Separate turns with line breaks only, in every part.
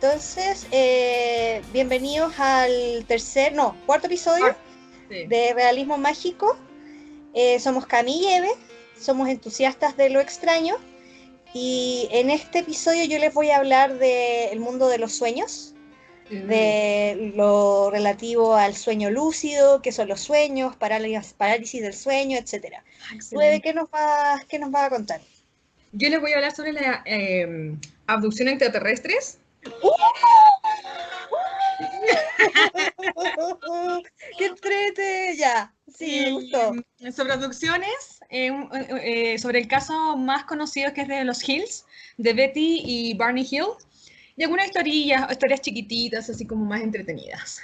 Entonces, bienvenidos al cuarto episodio
Sí.
de Realismo Mágico. Somos Cami y Eve, somos entusiastas de lo extraño y en este episodio yo les voy a hablar del mundo de los sueños, de lo relativo al sueño lúcido, qué son los sueños, parálisis del sueño, etc. Eve,
Excelente.
¿qué nos va a contar?
Yo les voy a hablar sobre la abducción extraterrestres.
¡Qué entrete! Ya, sí, me gustó.
Sobre abducciones, sobre el caso más conocido que es de los Hills, de Betty y Barney Hill, y algunas historias chiquititas, así como más entretenidas.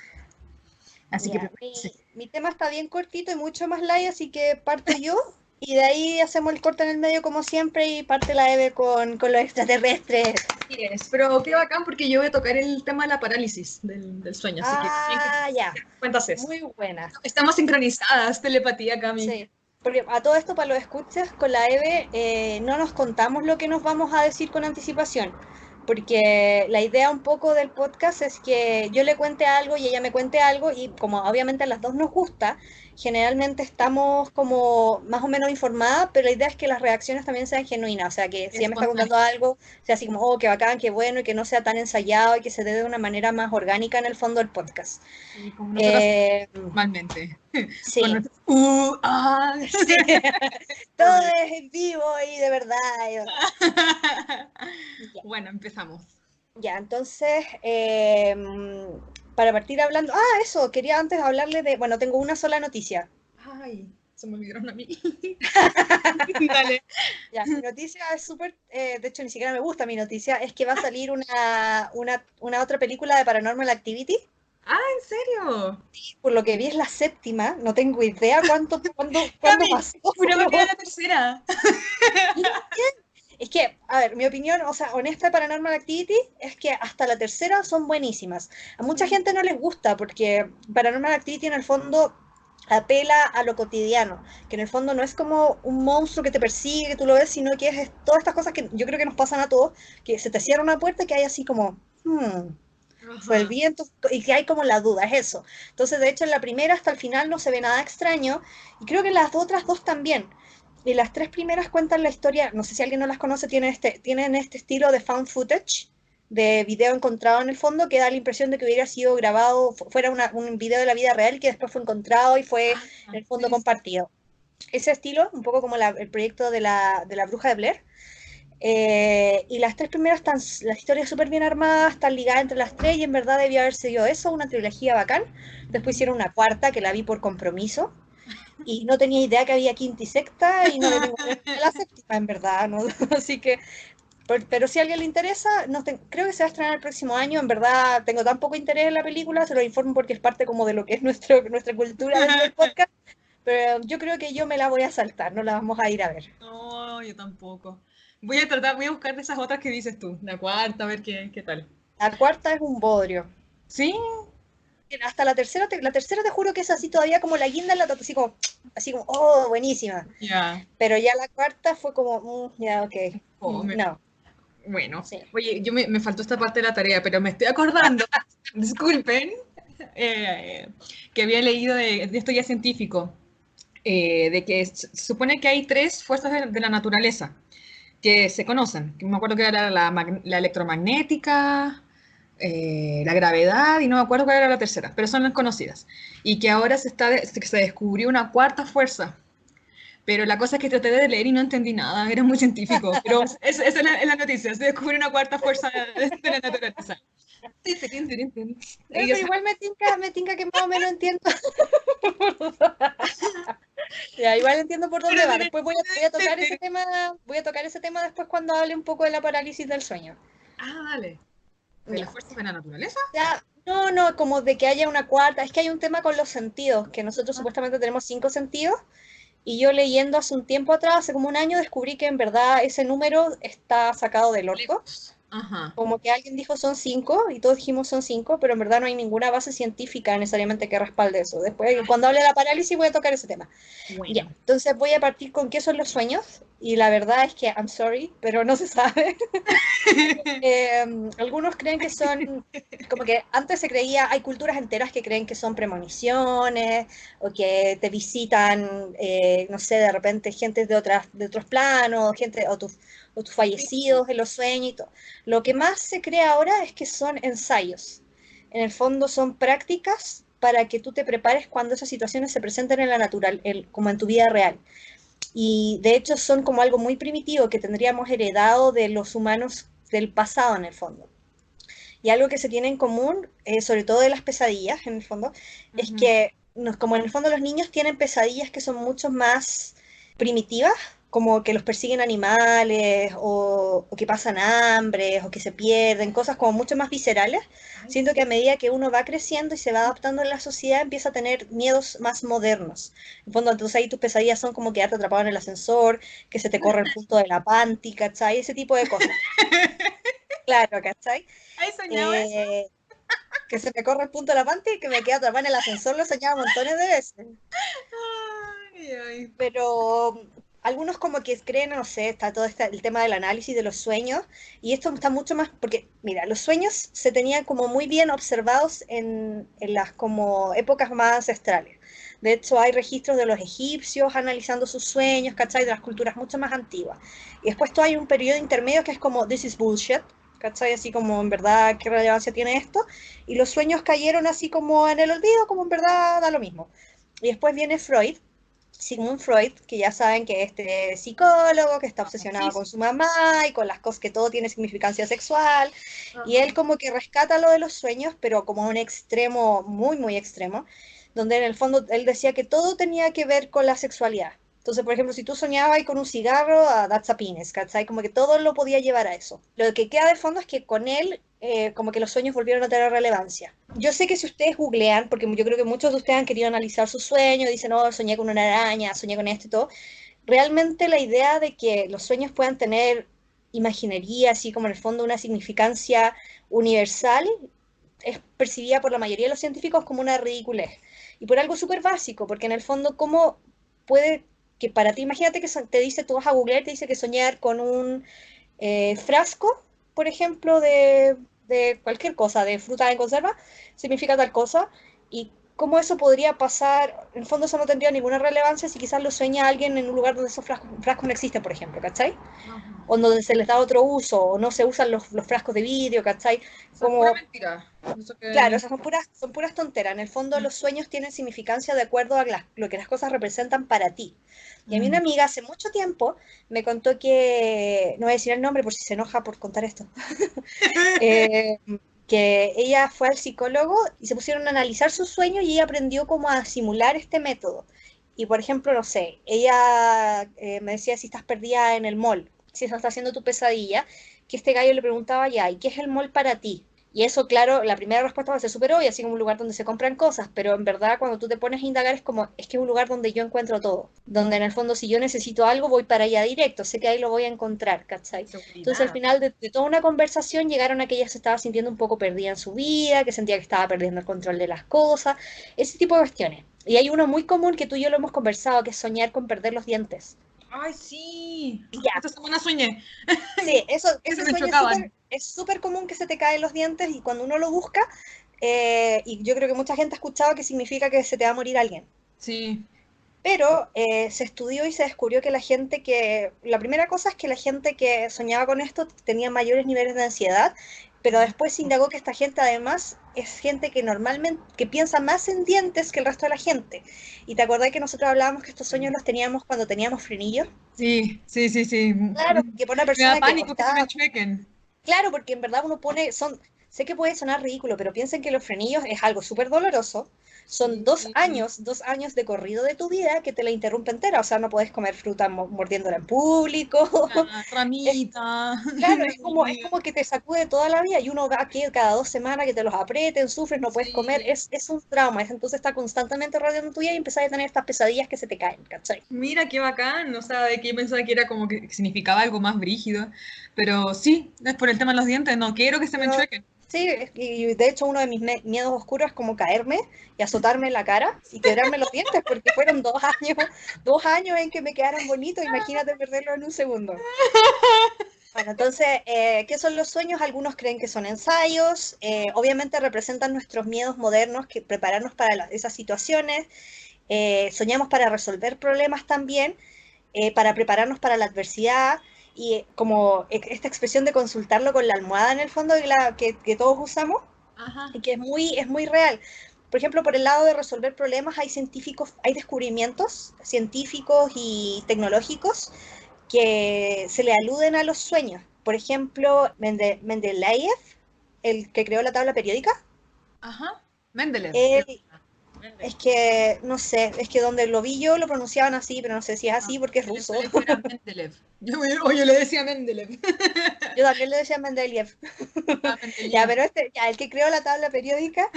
Así que
Ya,
prepárense.
mi tema está bien cortito y mucho más light, así que parto yo y de ahí hacemos el corte en el medio como siempre y parte la Eve con los extraterrestres.
Así es, pero qué bacán porque yo voy a tocar el tema de la parálisis del sueño, así que bien que
Ah, ya,
cuentas eso.
muy buena.
Estamos sincronizadas, telepatía, Cami.
Sí, porque a todo esto, para los escuchas, con la Eve no nos contamos lo que nos vamos a decir con anticipación, porque la idea un poco del podcast es que yo le cuente algo y ella me cuente algo, y como obviamente a las dos nos gusta, generalmente estamos como más o menos informadas, pero la idea es que las reacciones también sean genuinas, o sea, que si ella me está
Espontáneo.
contando algo, sea así como, oh, qué bacán, qué bueno, y que no sea tan ensayado y que se dé de una manera más orgánica en el fondo del podcast.
Sí, como nosotros
Eh,
normalmente. Con
sí.
nuestro,
Sí, todo es en vivo y de verdad. Ya,
Bueno, empezamos.
ya, entonces, para partir hablando, eso, quería antes hablarle de, bueno, tengo una sola noticia.
Ay, se me olvidaron a mí. Dale.
Ya, mi noticia es súper, de hecho ni siquiera me gusta mi noticia, es que va a salir una otra película de Paranormal Activity,
Ah, ¿en serio?
por lo que vi es la séptima, no tengo idea cuándo
Cami,
pasó.
juro que era la tercera.
Es que, a ver, mi opinión, o sea, honesta de Paranormal Activity es que hasta la tercera son buenísimas. A mucha gente no les gusta porque Paranormal Activity en el fondo apela a lo cotidiano, que en el fondo no es como un monstruo que te persigue, que tú lo ves, sino que es todas estas cosas que yo creo que nos pasan a todos, que se te cierra una puerta y que hay así como, fue el
Ajá.
viento, y que hay como la duda, es eso. Entonces, de hecho, en la primera hasta el final no se ve nada extraño, y creo que en las otras dos también. Y las tres primeras cuentan la historia, no sé si alguien no las conoce, tienen este estilo de found footage, de video encontrado en el fondo, que da la impresión de que hubiera sido grabado, fuera un video de la vida real que después fue encontrado y fue
Ah,
en el fondo
sí, sí.
compartido. Ese estilo, un poco como el proyecto de la bruja de Blair, y las tres primeras están, las historias súper bien armadas, están ligadas entre las tres y en verdad debió haber sido eso, una trilogía bacán. Después hicieron una cuarta que la vi por compromiso y no tenía idea que había quinta y sexta y no le tengo miedo a la séptima en verdad, ¿no? Así que, pero si a alguien le interesa, creo que se va a estrenar el próximo año, en verdad tengo tan poco interés en la película, se lo informo porque es parte como de lo que es nuestra cultura dentro del podcast, pero yo creo que yo me la voy a saltar, no la vamos a ir a ver.
No, yo tampoco. Voy a buscar de esas otras que dices tú, la cuarta, a ver qué tal.
La cuarta es un bodrio.
¿Sí?
Hasta la tercera te juro que es así todavía como la guinda en la torta, así como, oh, buenísima.
Ya.
Pero ya la cuarta fue como, ya, ok,
Fome.
no,
Bueno,
sí.
oye, me faltó esta parte de la tarea, pero me estoy acordando, disculpen, eh, que había leído de esto ya científico, de que se supone que hay tres fuerzas de la naturaleza que se conocen. Que me acuerdo que era la electromagnética, la gravedad, y no me acuerdo cuál era la tercera, pero son las conocidas. Y que ahora se descubrió una cuarta fuerza. Pero la cosa es que traté de leer y no entendí nada, era muy científico. Pero esa es la noticia, se descubrió una cuarta fuerza de la naturaleza.
No,
Y ya
pero
sabes,
igual me tinca que más o menos entiendo. Ya, igual entiendo por dónde va. Después voy a tocar ese tema después cuando hable un poco de la parálisis del sueño.
ah, dale. ¿De las
Ya.
fuerzas de la naturaleza?
Ya, no, no, como de que haya una cuarta, es que hay un tema con los sentidos, que nosotros supuestamente tenemos 5 sentidos. Y yo leyendo hace un tiempo atrás, hace como un año, descubrí que en verdad ese número está sacado del orto.
Lejos. Ajá.
Como que alguien dijo son 5 y todos dijimos son 5, pero en verdad no hay ninguna base científica necesariamente que respalde eso. Después, cuando hable de la parálisis, voy a tocar ese tema. Ya,
Bueno.
entonces voy a partir con qué son los sueños. Y la verdad es que, I'm sorry, pero no se sabe. Eh, Algunos creen que son, como que antes se creía, hay culturas enteras que creen que son premoniciones o que te visitan, no sé, de repente gente de otros planos, gente o tus fallecidos en los sueños y todo. Lo que más se cree ahora es que son ensayos. En el fondo son prácticas para que tú te prepares cuando esas situaciones se presenten en la natural, como en tu vida real. Y de hecho son como algo muy primitivo que tendríamos heredado de los humanos del pasado en el fondo. Y algo que se tiene en común, sobre todo de las pesadillas en el fondo, es
Ujú.
que como en el fondo los niños tienen pesadillas que son mucho más primitivas, como que los persiguen animales o que pasan hambre o que se pierden, cosas como mucho más viscerales.
Ay,
Siento que a
sí.
medida que uno va creciendo y se va adaptando a la sociedad, empieza a tener miedos más modernos. En el fondo, entonces ahí tus pesadillas son como quedarte atrapado en el ascensor, que se te corre el punto de la panty, ¿cachai? Ese tipo de cosas. Claro, ¿cachai?
¿Has soñado eso?
Eh, que se me corre el punto de la panty y que me queda atrapada en el ascensor, lo he soñado montones de veces.
Ay, ay.
Pero algunos como que creen, no sé, está todo el tema del análisis de los sueños, y esto está mucho más, porque mira, los sueños se tenían como muy bien observados en las como épocas más ancestrales. De hecho, hay registros de los egipcios analizando sus sueños, ¿cachai? De las culturas mucho más antiguas. Y después tú hay un periodo intermedio que es como, this is bullshit, ¿cachai? Así como, en verdad, ¿qué relevancia tiene esto? Y los sueños cayeron así como en el olvido, como en verdad da lo mismo. Y después viene Freud, Sigmund Freud, que ya saben que es este psicólogo que está obsesionado con
Famosísimo.
su mamá y con las cosas que todo tiene significancia sexual, y
Ajá.
él como que rescata lo de los sueños, pero como a un extremo muy, muy extremo, donde en el fondo él decía que todo tenía que ver con la sexualidad. Entonces, por ejemplo, si tú soñabas ahí con un cigarro, that's a penis, ¿cachai? Como que todo lo podía llevar a eso. Lo que queda de fondo es que con él, como que los sueños volvieron a tener relevancia. Yo sé que si ustedes googlean, porque yo creo que muchos de ustedes han querido analizar sus sueños, dicen, oh, soñé con una araña, soñé con esto y todo, realmente la idea de que los sueños puedan tener imaginería, así como en el fondo una significancia universal, es percibida por la mayoría de los científicos como una ridiculez. Y por algo súper básico, porque en el fondo, ¿cómo puede que para ti, imagínate que te dice, tú vas a googlear, te dice que soñar con un frasco, por ejemplo, de cualquier cosa, de fruta en conserva, significa tal cosa, y cómo eso podría pasar, en el fondo eso no tendría ninguna relevancia si quizás lo sueña alguien en un lugar donde esos frascos no existen, por ejemplo, ¿cachai?
Ajá.
O donde se les da otro uso, o no se usan los frascos de vidrio, ¿cachai?
Esa es pura
Como,
mentira. Eso
claro,
que...
esas son puras tonteras. En el fondo los sueños tienen significancia de acuerdo a lo que las cosas representan para ti. Y a mí una
Mm.
amiga hace mucho tiempo me contó que, no voy a decir el nombre por si se enoja por contar esto, eh, que ella fue al psicólogo y se pusieron a analizar sus sueños y ella aprendió cómo a simular este método. Y por ejemplo, no sé, ella me decía si estás perdida en el mall, si eso está haciendo tu pesadilla, que este gallo le preguntaba ya, ¿y qué es el mall para ti? Y eso, claro, la primera respuesta va a ser súper obvia, así como un lugar donde se compran cosas, pero en verdad cuando tú te pones a indagar es como, es que es un lugar donde yo encuentro todo, donde en el fondo si yo necesito algo voy para allá directo, sé que ahí lo voy a encontrar, ¿cachai? Entonces al
Seguridad.
final de toda una conversación llegaron a que ella se estaba sintiendo un poco perdida en su vida, que sentía que estaba perdiendo el control de las cosas, ese tipo de cuestiones. Y hay uno muy común que tú y yo lo hemos conversado, que es soñar con perder los dientes.
Ay, sí.
Y ya,
Esta semana soñé.
sí,
Que se
ese
me
sueño
chocaban.
es súper común que se te caen los dientes y cuando uno lo busca, y yo creo que mucha gente ha escuchado que significa que se te va a morir alguien.
Sí.
Pero se estudió y se descubrió que la primera cosa es que la gente que soñaba con esto tenía mayores niveles de ansiedad, pero después se indagó que esta gente además es gente que normalmente, que piensa más en dientes que el resto de la gente. ¿Y te acordás que nosotros hablábamos que estos sueños los teníamos cuando teníamos frenillos?
Sí, sí, sí, sí.
Claro, que para una
Me da
persona que o
pánico que se me
está.
chuequen.
Claro, porque en verdad uno pone, sé que puede sonar ridículo, pero piensen que los frenillos es algo súper doloroso, son
Sí.
2 años de corrido de tu vida que te la interrumpe entera. O sea, no puedes comer fruta mordiéndola en público.
La
Es,
ramita.
claro, es como que te sacude toda la vida y uno va aquí cada 2 semanas que te los aprieten, sufres, no puedes comer.
Sí.
Es un trauma. Entonces está constantemente rodeando tu vida y empezás a tener estas pesadillas que se te caen, ¿cachai?
Mira qué bacán, o sea, de que yo pensaba que era como que significaba algo más brígido, pero sí, es por el tema de los dientes, no quiero que se me
Pero,
enchuequen.
sí, y de hecho uno de mis miedos oscuros es como caerme y azotarme en la cara y quebrarme los dientes, porque fueron 2 años, 2 años en que me quedaran bonitos, imagínate perderlo en un segundo. Bueno, entonces, ¿qué son los sueños? Algunos creen que son ensayos, obviamente representan nuestros miedos modernos, que prepararnos para esas situaciones, soñamos para resolver problemas también, para prepararnos para la adversidad y como esta expresión de consultarlo con la almohada en el fondo que todos usamos
Ajá.
y que es muy real. Por ejemplo, por el lado de resolver problemas hay científicos, hay descubrimientos científicos y tecnológicos que se le aluden a los sueños. Por ejemplo, Mendeleev, el que creó la tabla periódica,
Ajá. Mendeleev.
él,
Mendeleev.
es que, no sé, es que donde lo vi yo lo pronunciaban así, pero no sé si es
Ah,
así porque es
en el
ruso.
colegio era Mendeleev. Yo le decía Mendeleev.
Yo también le decía Mendeleev.
Ah,
Ya,
Mendeleev.
pero ya, el que creó la tabla periódica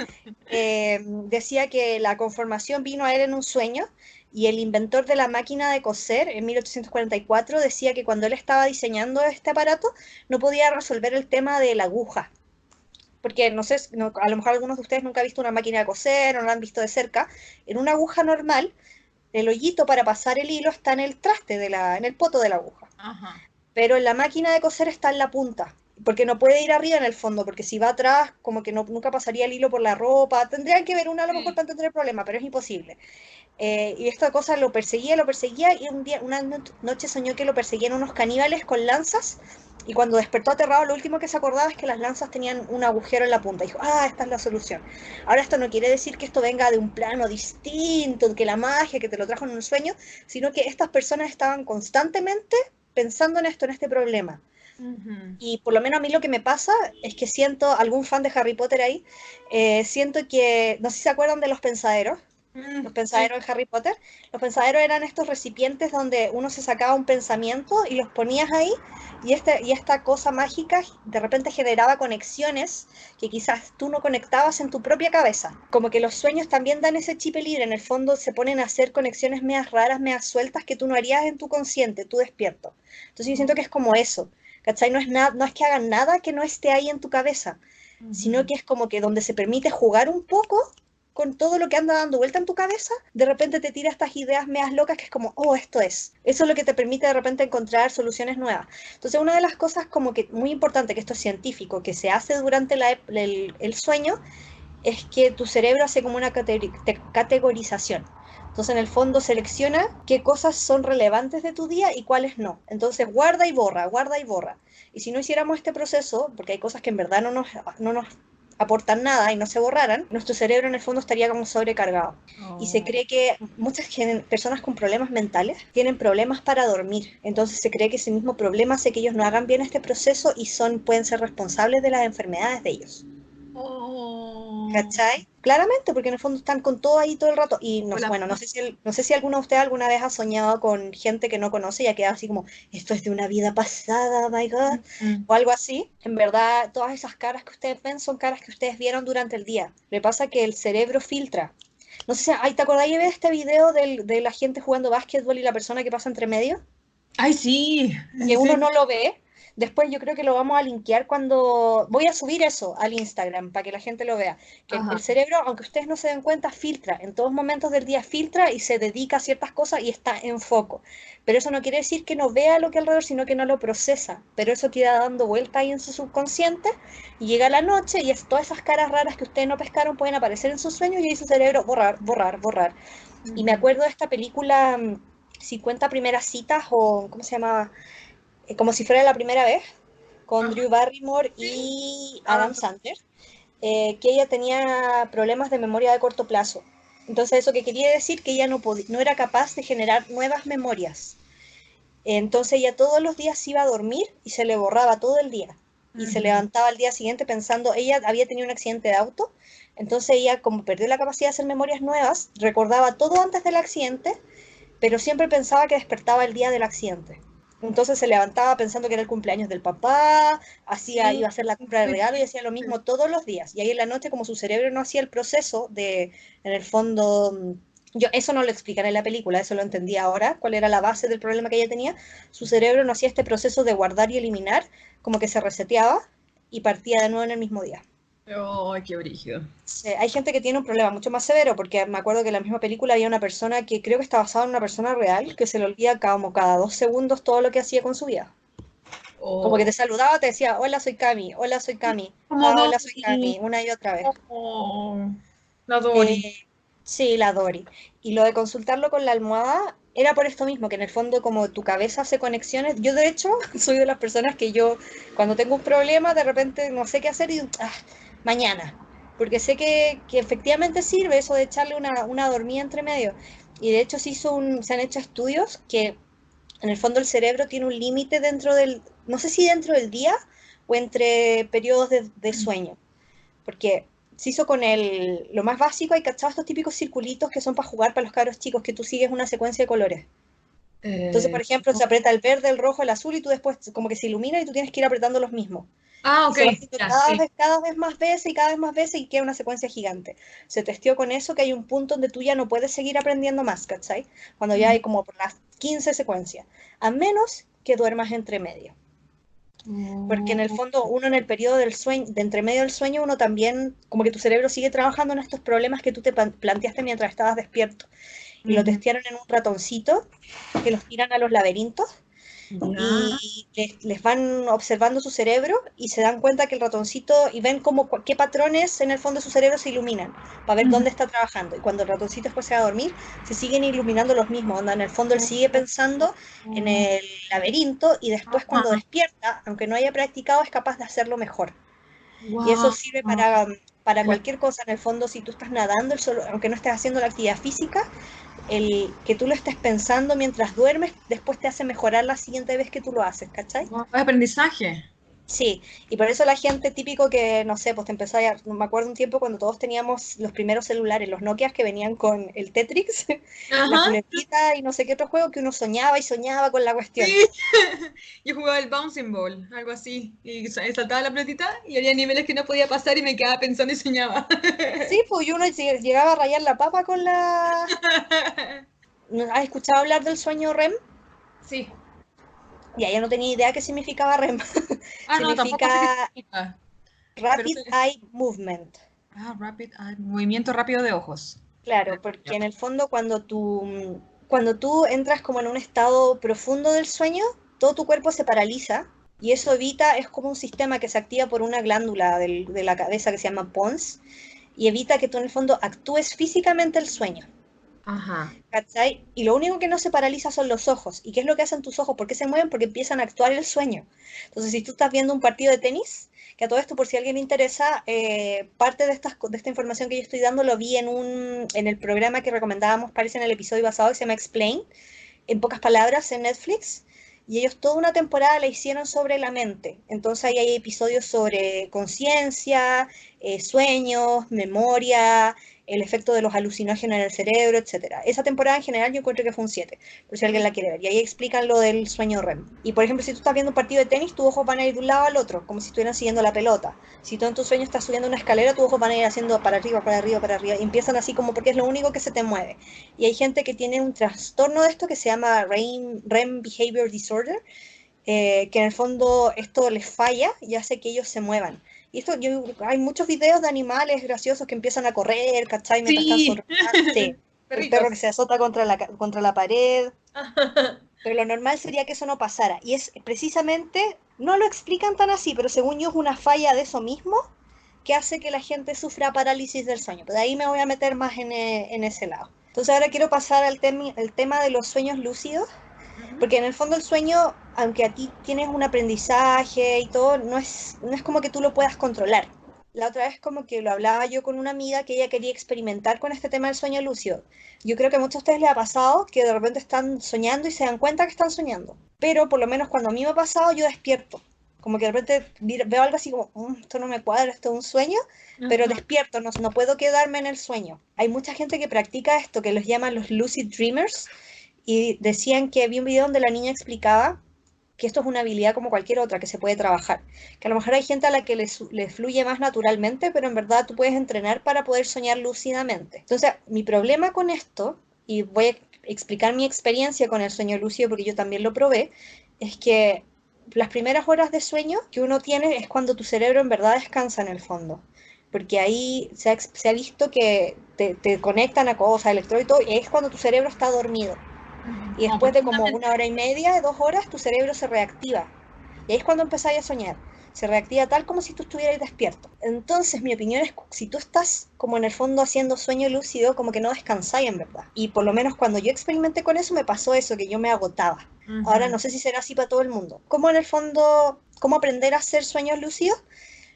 decía que la conformación vino a él en un sueño y el inventor de la máquina de coser en 1844 decía que cuando él estaba diseñando este aparato no podía resolver el tema de la aguja. Porque no sé, a lo mejor algunos de ustedes nunca han visto una máquina de coser o no la han visto de cerca. En una aguja normal, el hoyito para pasar el hilo está en el traste, en el poto de la aguja.
Ajá.
Pero en la máquina de coser está en la punta, porque no puede ir arriba en el fondo, porque si va atrás, como que nunca pasaría el hilo por la ropa. Tendrían que ver una a lo mejor
Sí.
para entender el problema, pero es imposible. Y esta cosa lo perseguía, y un día, una noche soñó que lo perseguían unos caníbales con lanzas, y cuando despertó aterrado, lo último que se acordaba es que las lanzas tenían un agujero en la punta. Dijo, esta es la solución. Ahora esto no quiere decir que esto venga de un plano distinto, que la magia, que te lo trajo en un sueño, sino que estas personas estaban constantemente pensando en esto, en este problema.
Ujú.
Y por lo menos a mí lo que me pasa es que siento, algún fan de Harry Potter ahí, siento que, no sé si se acuerdan de los pensaderos, los
Sí.
pensaderos de Harry Potter. Los pensaderos eran estos recipientes donde uno se sacaba un pensamiento y los ponías ahí, y esta cosa mágica de repente generaba conexiones que quizás tú no conectabas en tu propia cabeza. Como que los sueños también dan ese chip libre, en el fondo se ponen a hacer conexiones medias raras, medias sueltas que tú no harías en tu consciente, tú despierto. Entonces yo siento que es como eso, ¿cachai? No es que hagan nada que no esté ahí en tu cabeza, sino
Ujú.
que es como que donde se permite jugar un poco con todo lo que anda dando vuelta en tu cabeza, de repente te tira estas ideas medias locas que es como, esto es. Eso es lo que te permite de repente encontrar soluciones nuevas. Entonces, una de las cosas como que muy importante, que esto es científico, que se hace durante el sueño, es que tu cerebro hace como una categorización. Entonces, en el fondo, selecciona qué cosas son relevantes de tu día y cuáles no. Entonces, guarda y borra, guarda y borra. Y si no hiciéramos este proceso, porque hay cosas que en verdad no nos aportan nada y no se borraran, nuestro cerebro en el fondo estaría como sobrecargado. Y se
Oh.
cree que muchas personas con problemas mentales tienen problemas para dormir. Entonces se cree que ese mismo problema hace que ellos no hagan bien este proceso y pueden ser responsables de las enfermedades de ellos.
Oh.
¿Cachai? Claramente, porque en el fondo están con todo ahí todo el rato. Y no,
Hola.
bueno, no sé si alguno de ustedes alguna vez ha soñado con gente que no conoce y ha quedado así como, esto es de una vida pasada, oh my God,
Mm.
o algo así. En verdad, todas esas caras que ustedes ven son caras que ustedes vieron durante el día. Le pasa que el cerebro filtra. No sé si, ¿te acordáis de este video de la gente jugando básquetbol y la persona que pasa entre medio?
Ay, sí,
Que
sí.
uno no lo ve. Después yo creo que lo vamos a linkear cuando... Voy a subir eso al Instagram para que la gente lo vea. Que el
Ajá.
cerebro, aunque ustedes no se den cuenta, filtra. En todos momentos del día filtra y se dedica a ciertas cosas y está en foco. Pero eso no quiere decir que no vea lo que alrededor, sino que no lo procesa. Pero eso queda dando vuelta ahí en su subconsciente y llega la noche y todas esas caras raras que ustedes no pescaron pueden aparecer en sus sueños y ahí su cerebro borrar, borrar, borrar. Y me
Ujú.
acuerdo de esta película 50 primeras citas o ¿cómo se llama? Como si fuera la primera vez, con
Ajá.
Drew Barrymore
Sí.
y
Adam
Adam Sandler, que ella tenía problemas de memoria de corto plazo. Entonces, eso que quería decir que ella no era capaz de generar nuevas memorias. Entonces, ella todos los días se iba a dormir y se le borraba todo el día. y se levantaba al día siguiente pensando, ella había tenido un accidente de auto, entonces ella, como perdió la capacidad de hacer memorias nuevas, recordaba todo antes del accidente, pero siempre pensaba que despertaba el día del accidente. Entonces se levantaba pensando que era el cumpleaños del papá, iba a hacer la compra de regalo y hacía lo mismo todos los días. Y ahí en la noche, como su cerebro no hacía el proceso de, en el fondo, yo eso no lo explican en la película, eso lo entendí ahora, cuál era la base del problema que ella tenía. Su cerebro no hacía este proceso de guardar y eliminar, como que se reseteaba y partía de nuevo en el mismo día.
¡Ay, qué brígido!
Sí, hay gente que tiene un problema mucho más severo, porque me acuerdo que en la misma película había una persona que creo que está basada en una persona real, que se le olvida como cada 2 segundos todo lo que hacía con su vida. Como que
Oh,
te saludaba, te decía, hola, soy Cami, hola, soy Cami,
como
ah, hola, soy
Dory.
Cami, una y otra vez.
Oh, la Dory.
Eh, sí, la Dory. Y lo de consultarlo con la almohada era por esto mismo, que en el fondo como tu cabeza hace conexiones. Yo de hecho soy de las personas que yo cuando tengo un problema de repente no sé qué hacer y mañana. Porque sé que efectivamente sirve eso de echarle una dormida entre medio. Y de hecho se han hecho estudios que en el fondo el cerebro tiene un límite dentro del, no sé si dentro del día o entre periodos de sueño. Porque se hizo con lo más básico, hay cachado estos típicos circulitos que son para jugar para los cabros chicos, que tú sigues una secuencia de colores. Entonces, por ejemplo, se aprieta el verde, el rojo, el azul y tú después como que se ilumina y tú tienes que ir apretando los mismos.
Ah,
Y
ok,
se va haciendo
ya, sí.
cada vez más veces y cada vez más veces y queda una secuencia gigante. Se testió con eso que hay un punto donde tú ya no puedes seguir aprendiendo más, ¿cachai? Cuando ya hay como por las 15 secuencias. A menos que duermas entre medio. Porque en el
Oh,
fondo uno en el periodo del sueño, de entre medio del sueño, uno también, como que tu cerebro sigue trabajando en estos problemas que tú te planteaste mientras estabas despierto. Y lo
ujú.
testearon en un ratoncito que los tiran a los laberintos
Ya.
y les van observando su cerebro y se dan cuenta que el ratoncito, y ven como qué patrones en el fondo de su cerebro se iluminan, para ver
Ujú.
dónde está trabajando. Y cuando el ratoncito después se va a dormir, se siguen iluminando los mismos, onda, en el fondo él sigue pensando en el laberinto y después cuando
Ajá.
despierta, aunque no haya practicado, es capaz de hacerlo mejor. Y eso
Wow.
sirve para cualquier cosa, en el fondo, si tú estás nadando, aunque no estés haciendo la actividad física, el que tú lo estés pensando mientras duermes, después te hace mejorar la siguiente vez que tú lo haces, ¿cachai?
Aprendizaje.
Sí, y por eso la gente típico que, no sé, pues te empezó a... Me acuerdo un tiempo cuando todos teníamos los primeros celulares, los Nokias que venían con el Tetris, la
Ajá.
culebrita y no sé qué otro juego que uno soñaba y soñaba con la cuestión.
Sí. Yo jugaba el bouncing ball, algo así. Y saltaba la pelotita y había niveles que no podía pasar y me quedaba pensando y soñaba.
Sí, pues y uno llegaba a rayar la papa con la... ¿Has escuchado hablar del sueño REM?
Sí.
Ya, yo no tenía idea qué significaba REM.
Ah, no, tampoco sé qué
Significa
significa. Pero
Rapid Eye Movement.
rapid eye, movimiento rápido de ojos.
Claro, porque en el fondo cuando tú entras como en un estado profundo del sueño, todo tu cuerpo se paraliza y eso evita, es como un sistema que se activa por una glándula de la cabeza que se llama pons y evita que tú en el fondo actúes físicamente el sueño.
Ajá.
¿Cachai? Y lo único que no se paraliza son los ojos. ¿Y qué es lo que hacen tus ojos? ¿Por qué se mueven? Porque empiezan a actuar el sueño. Entonces, si tú estás viendo un partido de tenis, que a todo esto, por si a alguien le interesa, parte de esta información que yo estoy dando lo vi en el programa que recomendábamos, parece en el episodio pasado, que se llama Explain, en pocas palabras, en Netflix. Y ellos toda una temporada la hicieron sobre la mente. Entonces ahí hay episodios sobre conciencia, sueños, memoria, el efecto de los alucinógenos en el cerebro, etcétera. Esa temporada en general yo encuentro que fue un 7, por si alguien la quiere ver. Y ahí explican lo del sueño REM. Y por ejemplo, si tú estás viendo un partido de tenis, tus ojos van a ir de un lado al otro, como si estuvieran siguiendo la pelota. Si tú en tu sueño estás subiendo una escalera, tus ojos van a ir haciendo para arriba, para arriba, para arriba. Y empiezan así como porque es lo único que se te mueve. Y hay gente que tiene un trastorno de esto que se llama REM Behavior Disorder, que en el fondo esto les falla y hace que ellos se muevan. Y esto, hay muchos videos de animales graciosos que empiezan a correr, ¿cachai? Mientras están
Sí.
sonrojando. Sí, el perro que
Perritos.
se azota contra la pared. Pero lo normal sería que eso no pasara. Y es precisamente, no lo explican tan así, pero según yo es una falla de eso mismo que hace que la gente sufra parálisis del sueño. Pero de ahí me voy a meter más en ese lado. Entonces ahora quiero pasar el tema de los sueños lúcidos,
Ujú.
porque en el fondo el sueño, aunque aquí tienes un aprendizaje y todo, no es como que tú lo puedas controlar. La otra vez como que lo hablaba yo con una amiga que ella quería experimentar con este tema del sueño lúcido. Yo creo que a muchos de ustedes les ha pasado que de repente están soñando y se dan cuenta que están soñando. Pero por lo menos cuando a mí me ha pasado, yo despierto. como que de repente veo algo así como, esto no me cuadra, esto es un sueño, pero
Ajá.
despierto, no puedo quedarme en el sueño. Hay mucha gente que practica esto, que los llaman los lucid dreamers, y decían que vi un video donde la niña explicaba que esto es una habilidad como cualquier otra que se puede trabajar, que a lo mejor hay gente a la que le fluye más naturalmente, pero en verdad tú puedes entrenar para poder soñar lúcidamente. Entonces, mi problema con esto, y voy a explicar mi experiencia con el sueño lúcido porque yo también lo probé, es que las primeras horas de sueño que uno tiene es cuando tu cerebro en verdad descansa en el fondo. Porque ahí se ha visto que te conectan a cosas, electrodos y todo, y es cuando tu cerebro está dormido.
Ujú.
Y
Como
después de como una
profundamente.
hora y media, 2 horas, tu cerebro se reactiva. Y ahí es cuando empezáis a soñar. Se reactiva tal como si tú estuvieras despierto. Entonces, mi opinión es, si tú estás como en el fondo haciendo sueño lúcido, como que no descansáis en verdad. Y por lo menos cuando yo experimenté con eso, me pasó eso, que yo me agotaba. Ahora
Ujú.
no sé si será así para todo el mundo. ¿Cómo en el fondo, cómo aprender a hacer sueños lúcidos?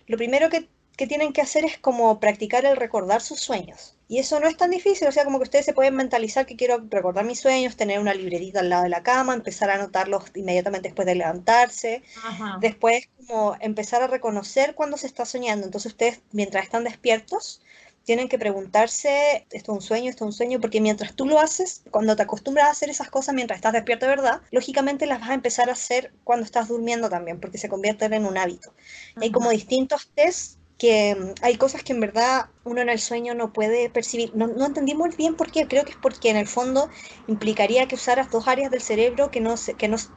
Lo primero que tienen que hacer es como practicar el recordar sus sueños. Y eso no es tan difícil, o sea, como que ustedes se pueden mentalizar que quiero recordar mis sueños, tener una libretita al lado de la cama, empezar a anotarlos inmediatamente después de levantarse,
Ajá.
después como empezar a reconocer cuando se está soñando. Entonces ustedes, mientras están despiertos, tienen que preguntarse, ¿esto es un sueño? ¿Esto es un sueño? Porque mientras tú lo haces, cuando te acostumbras a hacer esas cosas mientras estás despierto de verdad, lógicamente las vas a empezar a hacer cuando estás durmiendo también, porque se convierten en un hábito. Hay como
Ajá.
distintos tests que hay cosas que en verdad uno en el sueño no puede percibir. No entendí muy bien por qué. Creo que es porque en el fondo implicaría que usaras 2 áreas del cerebro que no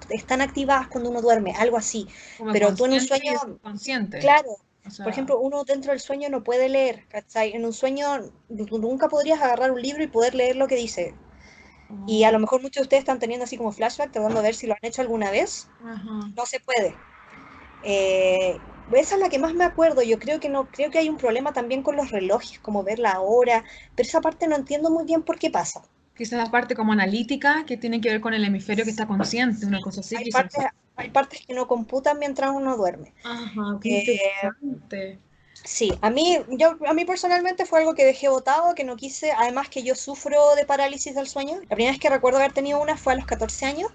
están activadas cuando uno duerme, algo así.
Como
Pero tú en un
consciente
sueño,
y subconsciente.
claro,
O
por
sea,
ejemplo, uno dentro del sueño no puede leer, ¿cachai? En un sueño tú nunca podrías agarrar un libro y poder leer lo que dice. Y a
oh,
lo mejor muchos de ustedes están teniendo así como flashback, tratando de ver si lo han hecho alguna vez.
ajá.
No se puede. Eh, Esa es la que más me acuerdo. Yo creo que no, creo que hay un problema también con los relojes, como ver la hora, pero esa parte no entiendo muy bien por qué pasa.
Quizás la parte como analítica que tiene que ver con el hemisferio que está consciente,
Sí,
una cosa así,
hay
quizás.
partes, hay partes que no computan mientras uno duerme.
Ajá, qué
Eh,
interesante.
sí, a mí personalmente fue algo que dejé botado, que no quise, además que yo sufro de parálisis del sueño. La primera vez que recuerdo haber tenido una fue a los 14 años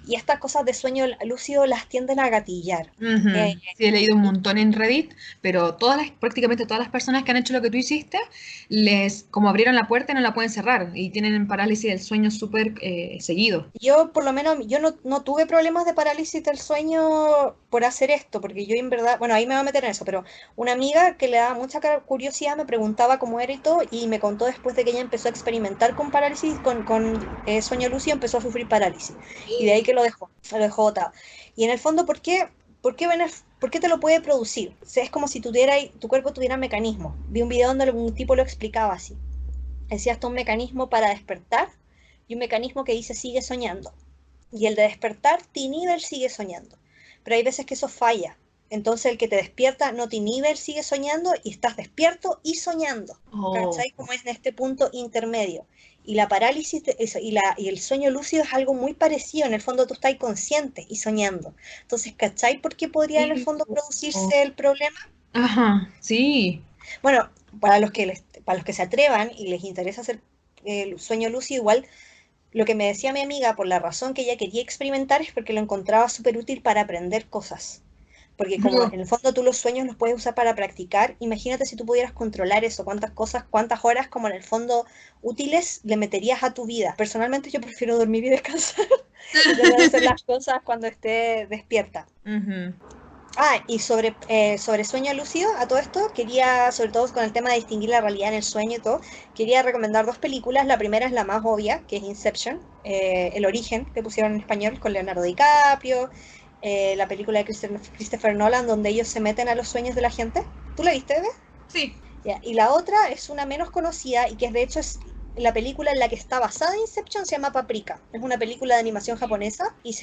y estas cosas de sueño lúcido las tienden a gatillar. Eh,
Ujú. Sí, he leído un montón en Reddit, pero prácticamente todas las personas que han hecho lo que tú hiciste, como abrieron la puerta y no la pueden cerrar y tienen parálisis del sueño súper seguido.
Yo, por lo menos, yo no tuve problemas de parálisis del sueño por hacer esto, porque yo en verdad, bueno, ahí me voy a meter en eso, pero una amiga que le daba mucha curiosidad me preguntaba cómo era y todo, y me contó después de que ella empezó a experimentar con parálisis, con sueño lúcido, empezó a sufrir parálisis. Y de ahí que lo dejó botado. Y en el fondo, ¿por qué te lo puede producir? O sea, es como si tu cuerpo tuviera mecanismos. Vi un video donde algún tipo lo explicaba así. Decía hasta un mecanismo para despertar y un mecanismo que dice sigue soñando. Y el de despertar te inhibe el sigue soñando. Pero hay veces que eso falla. Entonces el que te despierta no te inhibe el sigue soñando y estás despierto y soñando.
Oh,
¿Cachai? Como es en este punto intermedio. Y la parálisis y el sueño lúcido es algo muy parecido. En el fondo tú estás consciente y soñando. Entonces, ¿cachai por qué podría en el
sí.
fondo
Oh,
producirse el problema?
ajá, sí.
Bueno, para los que se atrevan y les interesa hacer el sueño lúcido, igual lo que me decía mi amiga, por la razón que ella quería experimentar, es porque lo encontraba súper útil para aprender cosas. Porque como
No.
en el fondo tú los sueños los puedes usar para practicar, imagínate si tú pudieras controlar eso, cuántas cosas, cuántas horas como en el fondo útiles le meterías a tu vida. Personalmente yo prefiero dormir y descansar y tratar de hacer las cosas cuando esté despierta.
Ujú.
Y sobre sueño lúcido, a todo esto, quería, sobre todo con el tema de distinguir la realidad en el sueño y todo, quería recomendar 2 películas. La primera es la más obvia, que es Inception, El Origen, que pusieron en español con Leonardo DiCaprio, la película de Christopher Nolan, donde ellos se meten a los sueños de la gente. ¿Tú la viste, bebé?
Sí.
Ya. Y la otra es una menos conocida y que de hecho es la película en la que está basada Inception, se llama Paprika. Es una película de animación japonesa y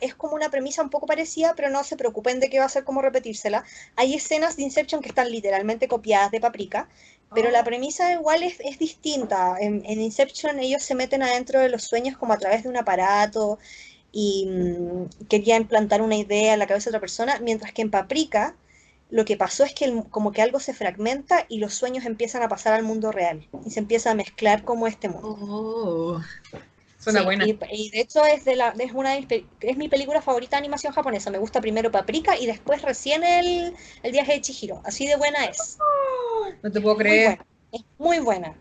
es como una premisa un poco parecida, pero no se preocupen de que va a ser como repetírsela. Hay escenas de Inception que están literalmente copiadas de Paprika, pero la
Oh.
premisa igual es distinta. En Inception ellos se meten adentro de los sueños como a través de un aparato y quería implantar una idea en la cabeza de otra persona, mientras que en Paprika lo que pasó es que como que algo se fragmenta y los sueños empiezan a pasar al mundo real y se empieza a mezclar como este mundo.
Oh. Suena
Sí,
buena.
y de hecho es una de es mi película favorita de animación japonesa. Me gusta primero Paprika y después recién el viaje de Chihiro. Así de buena es.
No te puedo
Muy
creer.
buena, es muy buena.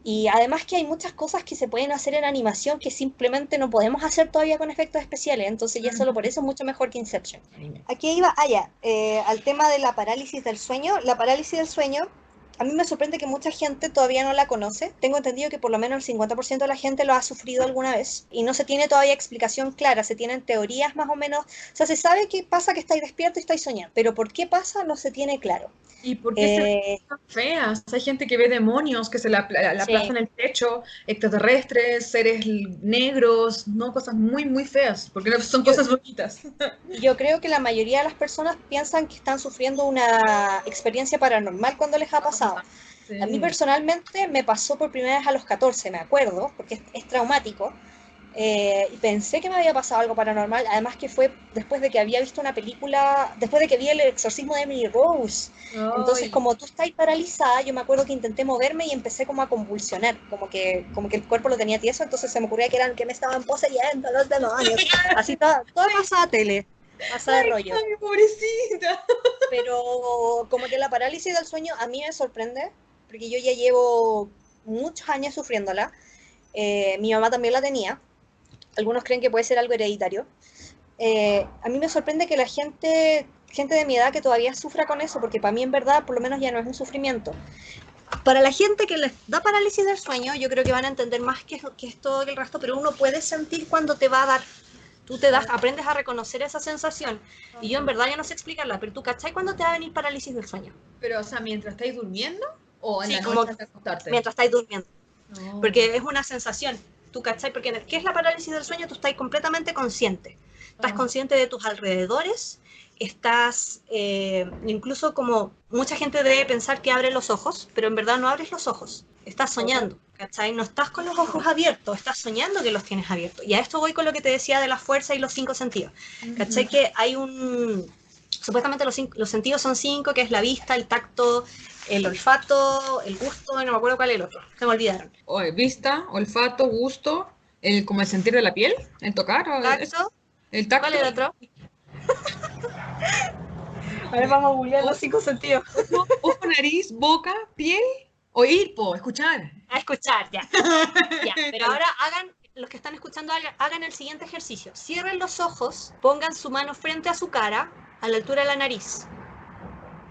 Y además que hay muchas cosas que se pueden hacer en animación que simplemente no podemos hacer todavía con efectos especiales. Entonces ya solo por
Ujú.
eso es mucho mejor que Inception. Aquí iba, ya, al tema de la parálisis del sueño. La parálisis del sueño, a mí me sorprende que mucha gente todavía no la conoce. Tengo entendido que por lo menos el 50% de la gente lo ha sufrido alguna vez y no se tiene todavía explicación clara, se tienen teorías más o menos. O sea, se sabe qué pasa, que estáis despierto y estáis soñando, pero por qué pasa no se tiene claro.
¿Y por qué se ven
Eh,
tan feas? Hay gente que ve demonios que se la
sí,
aplazan en el techo, extraterrestres, seres negros, no, cosas muy, muy feas, porque no son
yo,
cosas bonitas.
yo creo que la mayoría de las personas piensan que están sufriendo una experiencia paranormal cuando les ha pasado. A mí
Sí.
personalmente me pasó por primera vez a los 14, me acuerdo, porque es traumático. Y pensé que me había pasado algo paranormal, además que fue después de que había visto una película, después de que vi El exorcismo de Emily Rose. Entonces,
Ay,
como tú estás paralizada, yo me acuerdo que intenté moverme y empecé como a convulsionar, como que el cuerpo lo tenía tieso, entonces se me ocurría que me estaban poseyendo los demonios. Así todo pasa a tele, pasa de rollo.
ay, pobrecita.
Pero como que la parálisis del sueño a mí me sorprende, porque yo ya llevo muchos años sufriéndola. Mi mamá también la tenía. Algunos creen que puede ser algo hereditario. A mí me sorprende que la gente de mi edad que todavía sufra con eso, porque para mí en verdad por lo menos ya no es un sufrimiento. Para la gente que les da parálisis del sueño, yo creo que van a entender más que es todo el resto, pero uno puede sentir cuando te va a dar. Tú te das,
Oh,
aprendes a reconocer esa sensación. Y yo en
ajá.
verdad ya no sé explicarla, pero tú cachai cuando te va a venir parálisis del sueño.
Pero, o sea, mientras estáis durmiendo o en
Sí,
la
como
noche antes de acostarte.
mientras estáis durmiendo.
No.
Porque es una sensación. ¿Tú cachai? Porque ¿qué es la parálisis del sueño? Tú estás completamente consciente. Estás
Ajá.
consciente de tus alrededores, estás, incluso como mucha gente debe pensar que abre los ojos, pero en verdad no abres los ojos. Estás
Oh.
soñando, ¿cachai? No estás con los ojos abiertos, estás soñando que los tienes abiertos. Y a esto voy con lo que te decía de la fuerza y los 5 sentidos. ¿Cachai?
Ujú.
Que hay un... Supuestamente los sentidos son 5, que es la vista, el tacto, el olfato, el gusto, no me acuerdo cuál es el otro, se me olvidaron.
Vista, olfato, gusto, como el sentir de la piel, el tocar,
Tacto,
el
¿cuál
tacto,
es el otro? A ver,
bueno,
vamos a googlear los
ojo,
5 sentidos.
ojo, nariz, boca, piel, oír, escuchar.
A escuchar, ya. Ya, pero ahora los que están escuchando, hagan el siguiente ejercicio. Cierren los ojos, pongan su mano frente a su cara, a la altura de la nariz.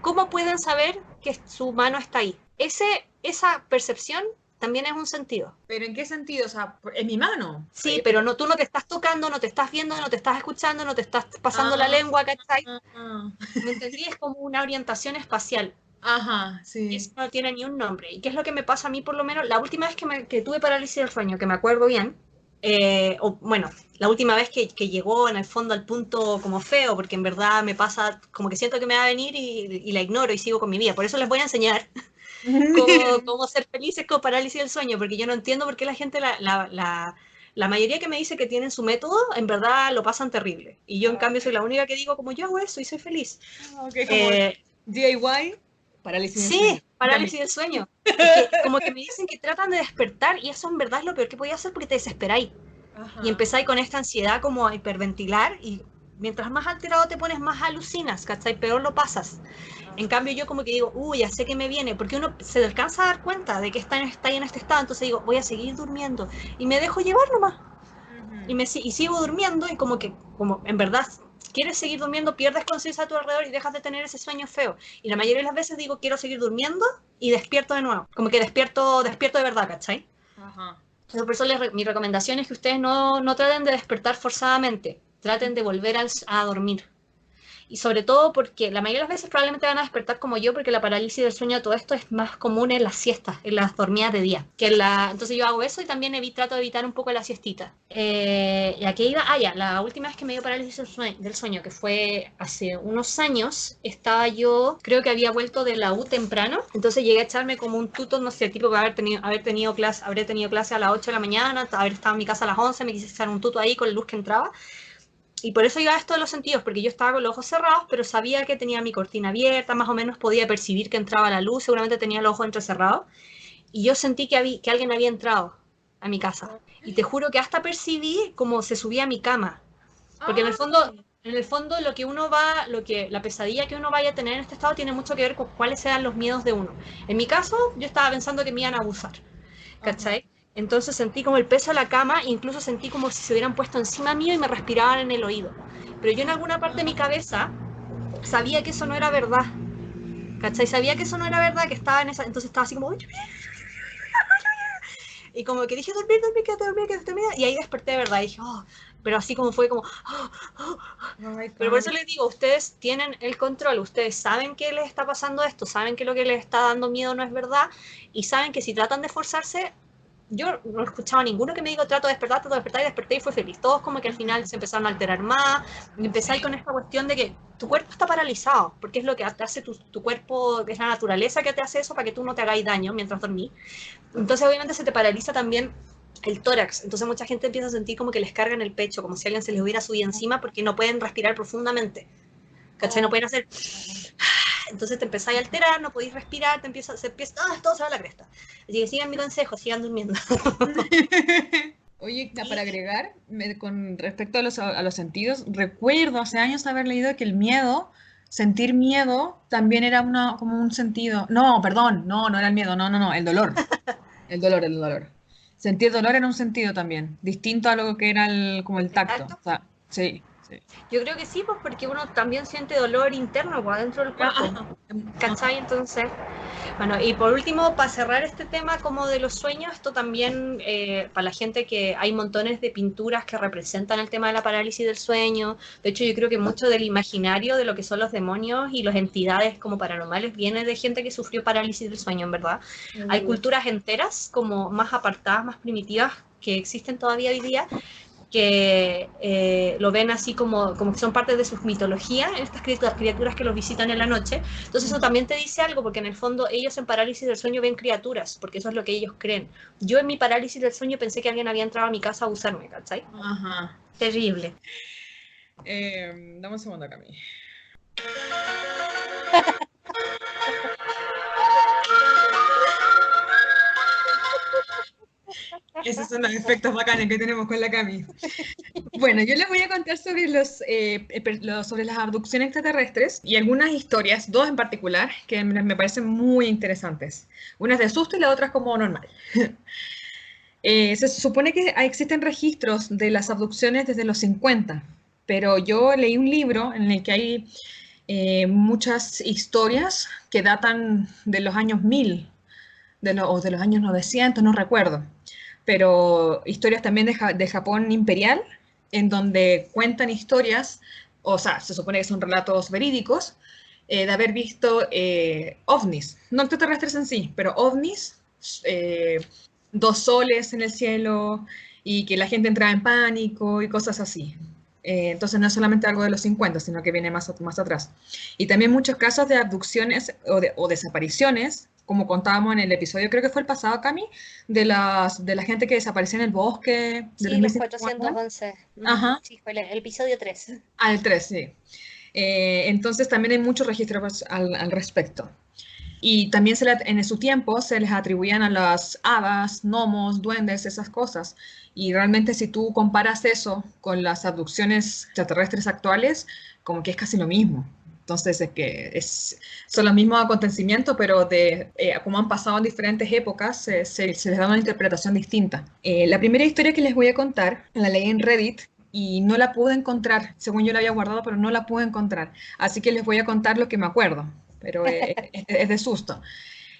¿Cómo pueden saber que su mano está ahí? Esa percepción también es un sentido.
¿Pero en qué sentido? O sea, en mi mano.
Sí, pero no, tú no te estás tocando, no te estás viendo, no te estás escuchando, no te estás pasando la
Ah,
lengua, ¿cachai?
ah,
¿Me entendí? Es como una orientación espacial.
ajá,
Y
sí.
eso no tiene ni un nombre. ¿Y qué es lo que me pasa a mí, por lo menos? La última vez que tuve parálisis del sueño, que me acuerdo bien, o bueno, la última vez que llegó en el fondo al punto como feo, porque en verdad me pasa como que siento que me va a venir y la ignoro y sigo con mi vida. Por eso les voy a enseñar cómo ser felices con parálisis del sueño, porque yo no entiendo por qué la gente, la mayoría que me dice que tienen su método, en verdad lo pasan terrible. Y yo, en cambio, soy la única que digo, como yo hago eso y soy feliz.
Ok, como
Eh,
DIY, parálisis del sueño.
Sí,
También.
parálisis del sueño. Es que como que me dicen que tratan de despertar y eso en verdad es lo peor que podía hacer porque te desesperáis y
Ajá.
empezáis con esta ansiedad como a hiperventilar y mientras más alterado te pones, más alucinas, ¿cachai? Peor lo pasas. En cambio yo como que digo, uy, ya sé que me viene, porque uno se alcanza a dar cuenta de que está en este estado, entonces digo, voy a seguir durmiendo y me dejo llevar nomás
Ujú.
y sigo durmiendo y como en verdad quieres seguir durmiendo, pierdes conciencia a tu alrededor y dejas de tener ese sueño feo. Y la mayoría de las veces digo, quiero seguir durmiendo y despierto de nuevo. Como que despierto de verdad, ¿cachai?
Ajá.
Entonces, por eso mi recomendación es que ustedes no traten de despertar forzadamente, traten de volver a dormir. Y sobre todo porque la mayoría de las veces probablemente van a despertar como yo, porque la parálisis del sueño, todo esto es más común en las siestas, en las dormidas de día. Entonces yo hago eso y también trato de evitar un poco la siestita. ¿Y a qué iba? Ya, la última vez que me dio parálisis del sueño, que fue hace unos años, estaba yo, creo que había vuelto de la U temprano, entonces llegué a echarme como un tuto, no sé, tipo que habré tenido clase a las 8 de la mañana, haber estado en mi casa a las 11, me quise echar un tuto ahí con la luz que entraba. Y por eso iba a esto de los sentidos, porque yo estaba con los ojos cerrados, pero sabía que tenía mi cortina abierta, más o menos podía percibir que entraba la luz, seguramente tenía los ojos entrecerrados, y yo sentí que alguien había entrado. a mi casa. Y te juro que hasta percibí como se subía a mi cama. Porque en el fondo lo que uno va, la pesadilla que uno vaya a tener en este estado tiene mucho que ver con cuáles sean los miedos de uno. En mi caso, yo estaba pensando que me iban a abusar, ¿cachai? Entonces sentí como el peso de la cama, incluso sentí como si se hubieran puesto encima mío y me respiraban en el oído. Pero yo en alguna parte de mi cabeza sabía que eso no era verdad, ¿cachai? Sabía que eso no era verdad, que estaba en esa, entonces estaba así como... Y como que dije, dormir, dormir, quédate dormir, quédate dormir. Y ahí desperté de verdad y dije, oh, pero así como fue como... Oh, oh. Pero por eso les digo, ustedes tienen el control, ustedes saben que les está pasando esto, saben que lo que les está dando miedo no es verdad y saben que si tratan de forzarse, yo no he escuchado a ninguno que me diga trato de despertar y desperté y fue feliz. Todos como que al final se empezaron a alterar más y empecé con esta cuestión de que tu cuerpo está paralizado, porque es lo que te hace tu cuerpo, es la naturaleza que te hace eso para que tú no te hagáis daño mientras dormís. Entonces obviamente se te paraliza también el tórax, entonces mucha gente empieza a sentir como que les cargan el pecho, como si alguien se les hubiera subido encima porque no pueden respirar profundamente, ¿cachai? No pueden hacer... Entonces te empezáis a alterar, no podéis respirar, todo se va a la cresta. Así que sigan mi consejo, sigan durmiendo.
Oye, para agregar, con respecto a los sentidos, recuerdo hace años haber leído que el miedo, sentir miedo, también era como un sentido. No, perdón, no era el miedo, no, el dolor. El dolor. Sentir dolor era un sentido también, distinto a lo que era como el tacto.
¿Tacto?
O sea, sí, sí.
Yo creo que sí, pues porque uno también siente dolor interno pues, adentro del cuerpo. ¿Cachai? Entonces, bueno, y por último, para cerrar este tema como de los sueños, esto también para la gente que hay montones de pinturas que representan el tema de la parálisis del sueño. De hecho, yo creo que mucho del imaginario de lo que son los demonios y las entidades como paranormales viene de gente que sufrió parálisis del sueño, en verdad. Hay culturas enteras como más apartadas, más primitivas que existen todavía hoy día que lo ven así como que son parte de sus mitologías, estas criaturas que los visitan en la noche. Entonces eso también te dice algo, porque en el fondo ellos en parálisis del sueño ven criaturas, porque eso es lo que ellos creen. Yo en mi parálisis del sueño pensé que alguien había entrado a mi casa a abusarme, ¿cachai?
Ajá.
Terrible.
Dame un segundo, Cami. Esos son los efectos bacanes que tenemos con la Cami. Bueno, yo les voy a contar sobre sobre las abducciones extraterrestres y algunas historias, dos en particular, que me parecen muy interesantes. Una es de susto y la otra es como normal. Se supone que existen registros de las abducciones desde los 50, pero yo leí un libro en el que hay muchas historias que datan de los años 1000, o de los años 900, no recuerdo, pero historias también de Japón imperial, en donde cuentan historias, o sea, se supone que son relatos verídicos, de haber visto ovnis, no extraterrestres en sí, pero ovnis, dos soles en el cielo, y que la gente entraba en pánico y cosas así. Entonces no es solamente algo de los 50, sino que viene más atrás. Y también muchos casos de abducciones o desapariciones, como contábamos en el episodio, creo que fue el pasado, Cami, de la gente que desapareció en el bosque.
Sí, los 411.
Ajá.
Sí, fue el episodio 3.
El 3, sí. Entonces también hay muchos registros al respecto. Y también en su tiempo se les atribuían a las hadas, gnomos, duendes, esas cosas. Y realmente si tú comparas eso con las abducciones extraterrestres actuales, como que es casi lo mismo. Entonces es que son los mismos acontecimientos, pero como han pasado en diferentes épocas, se les da una interpretación distinta. La primera historia que les voy a contar, la leí en Reddit, y no la pude encontrar, según yo la había guardado, pero no la pude encontrar. Así que les voy a contar lo que me acuerdo, pero es de susto.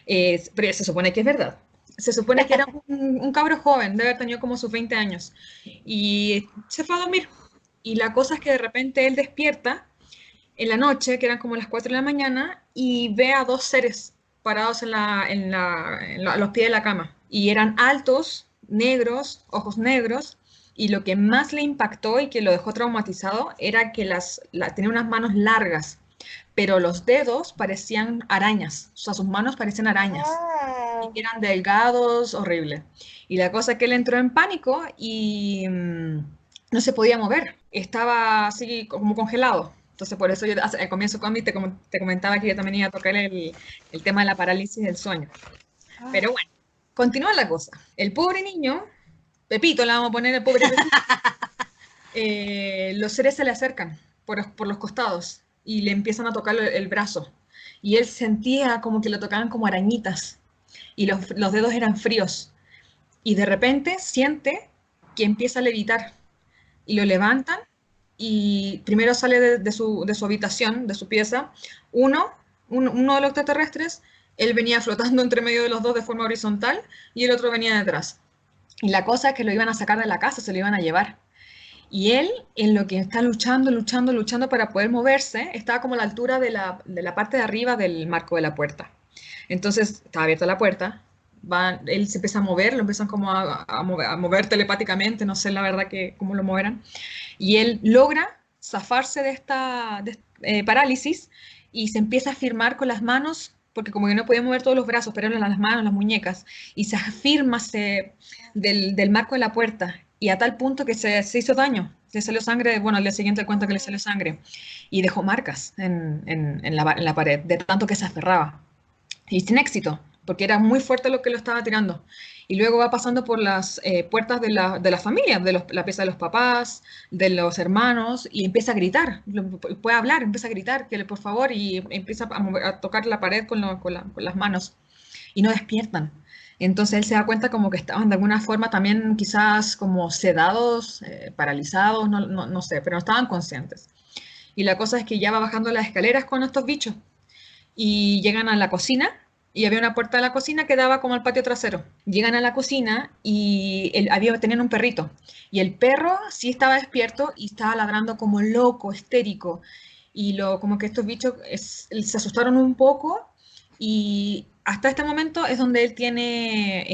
Pero se supone que es verdad. Se supone que era un cabro joven, debe haber tenido como sus 20 años, y se fue a dormir. Y la cosa es que de repente él despierta en la noche, que eran como las 4 de la mañana, y ve a dos seres parados a los pies de la cama. Y eran altos, negros, ojos negros, y lo que más le impactó y que lo dejó traumatizado era que tenía unas manos largas, pero los dedos parecían arañas, o sea, sus manos parecían arañas, y que eran delgados, horrible. Y la cosa es que él entró en pánico y no se podía mover, estaba así como congelado. Entonces, por eso yo al comienzo, Comi, te comentaba que yo también iba a tocar el tema de la parálisis del sueño. Pero bueno, continúa la cosa. El pobre niño Pepito le vamos a poner el pobre Pepito, los seres se le acercan por los costados y le empiezan a tocar el brazo. Y él sentía como que lo tocaban como arañitas y los dedos eran fríos. Y de repente siente que empieza a levitar y lo levantan y primero sale de su habitación, de su pieza, uno de los extraterrestres, él venía flotando entre medio de los dos de forma horizontal y el otro venía detrás. Y la cosa es que lo iban a sacar de la casa, se lo iban a llevar. Y él, en lo que está luchando, luchando, luchando para poder moverse, estaba como a la altura de la parte de arriba del marco de la puerta. Entonces, estaba abierta la puerta, él se empieza a mover, lo empiezan como a mover telepáticamente, no sé la verdad cómo lo moverán. Y él logra zafarse de esta parálisis y se empieza a firmar con las manos, porque como que no podía mover todos los brazos, pero eran las manos, las muñecas, y se afirma del marco de la puerta, y a tal punto que se hizo daño, le salió sangre, bueno, al día siguiente cuenta que le salió sangre, y dejó marcas en la pared, de tanto que se aferraba. Y sin éxito, porque era muy fuerte lo que lo estaba tirando. Y luego va pasando por las puertas de la familia, la pieza de los papás, de los hermanos, y empieza a gritar. Puede hablar, empieza a gritar, que por favor, y empieza a tocar la pared con las manos. Y no despiertan. Entonces él se da cuenta como que estaban de alguna forma también quizás como sedados, paralizados, no sé, pero no estaban conscientes. Y la cosa es que ya va bajando las escaleras con estos bichos y llegan a la cocina y había una puerta de la cocina que daba como al patio trasero. Llegan a la cocina y tenían un perrito y el perro sí estaba despierto y estaba ladrando como loco, histérico, y como que estos bichos se asustaron un poco, y hasta este momento es donde él tiene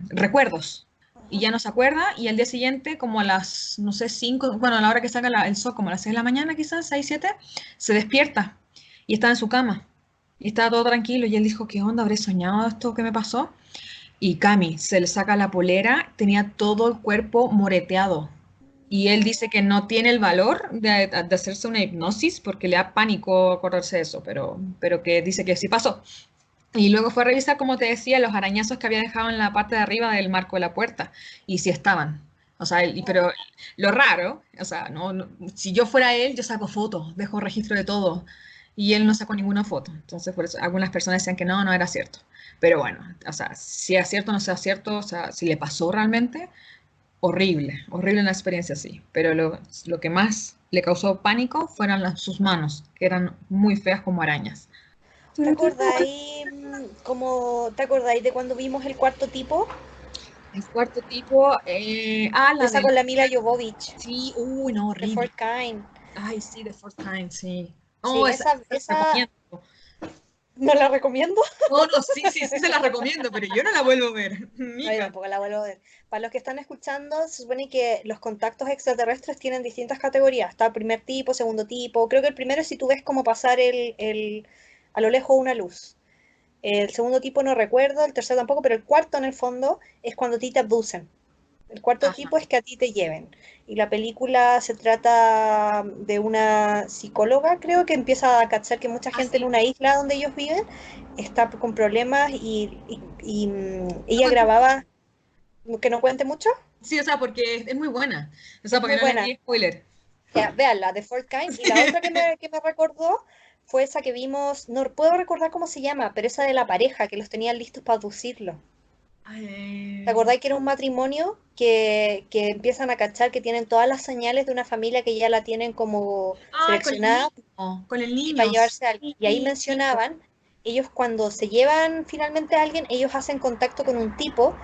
recuerdos y ya no se acuerda, y al día siguiente, como a las, no sé, 5, bueno, a la hora que salga el sol, como a las 6 de la mañana quizás, 6 7, se despierta y está en su cama. Y estaba todo tranquilo y él dijo, ¿qué onda? ¿Habré soñado esto que me pasó? Y Cami se le saca la polera, tenía todo el cuerpo moreteado. Y él dice que no tiene el valor de hacerse una hipnosis porque le da pánico acordarse de eso, pero que dice que sí pasó. Y luego fue a revisar, como te decía, los arañazos que había dejado en la parte de arriba del marco de la puerta. Y sí estaban. O sea, pero lo raro, o sea, si yo fuera él, yo saco fotos, dejo registro de todo. Y él no sacó ninguna foto. Entonces, por eso algunas personas decían que no era cierto. Pero bueno, o sea, si es cierto o no sea cierto, o sea, si le pasó realmente, horrible, horrible una experiencia así. Pero lo que más le causó pánico fueron sus manos, que eran muy feas como arañas.
¿Te acordáis de cuando vimos el cuarto tipo?
El cuarto tipo, la
Esa
del...
con la Mila Jovovich,
Sí, uy, no,
The
horrible.
Fourth Kind.
Ay, sí, The Fourth Kind, sí.
Sí,
Oh, esa la
esa
recomiendo.
no la recomiendo.
No, no, sí, sí, sí se la recomiendo, pero yo no la vuelvo a ver.
No, yo
Mica.
tampoco la vuelvo a ver. Para los que están escuchando, se supone que los contactos extraterrestres tienen distintas categorías. Está el primer tipo, segundo tipo. Creo que el primero es si tú ves como pasar a lo lejos una luz. El segundo tipo no recuerdo, el tercero tampoco, pero el cuarto en el fondo es cuando a ti te abducen. El cuarto
Ajá.
tipo es que a ti te lleven. Y la película se trata de una psicóloga, creo, que empieza a cachar que mucha
Ah,
gente en
sí.
una isla donde ellos viven está con problemas y
No
ella
conté-
grababa, que no cuente mucho,
Sí, o sea, porque es muy buena. O sea,
es
para
muy
que no le
buena.
di spoiler.
Ya, véanla, The Fourth Kind. Y la otra que me recordó fue esa que vimos, no puedo recordar cómo se llama, pero esa de la pareja que los tenían listos para abducirlo. ¿Te
Eh,
acordáis que era un matrimonio que empiezan a cachar que tienen todas las señales de una familia que ya la tienen como
Ay, con el
seleccionada
niño, con el
y para
niño.
llevarse a alguien?
Sí,
Y ahí
sí.
mencionaban, ellos cuando se llevan finalmente a alguien, ellos hacen contacto con un tipo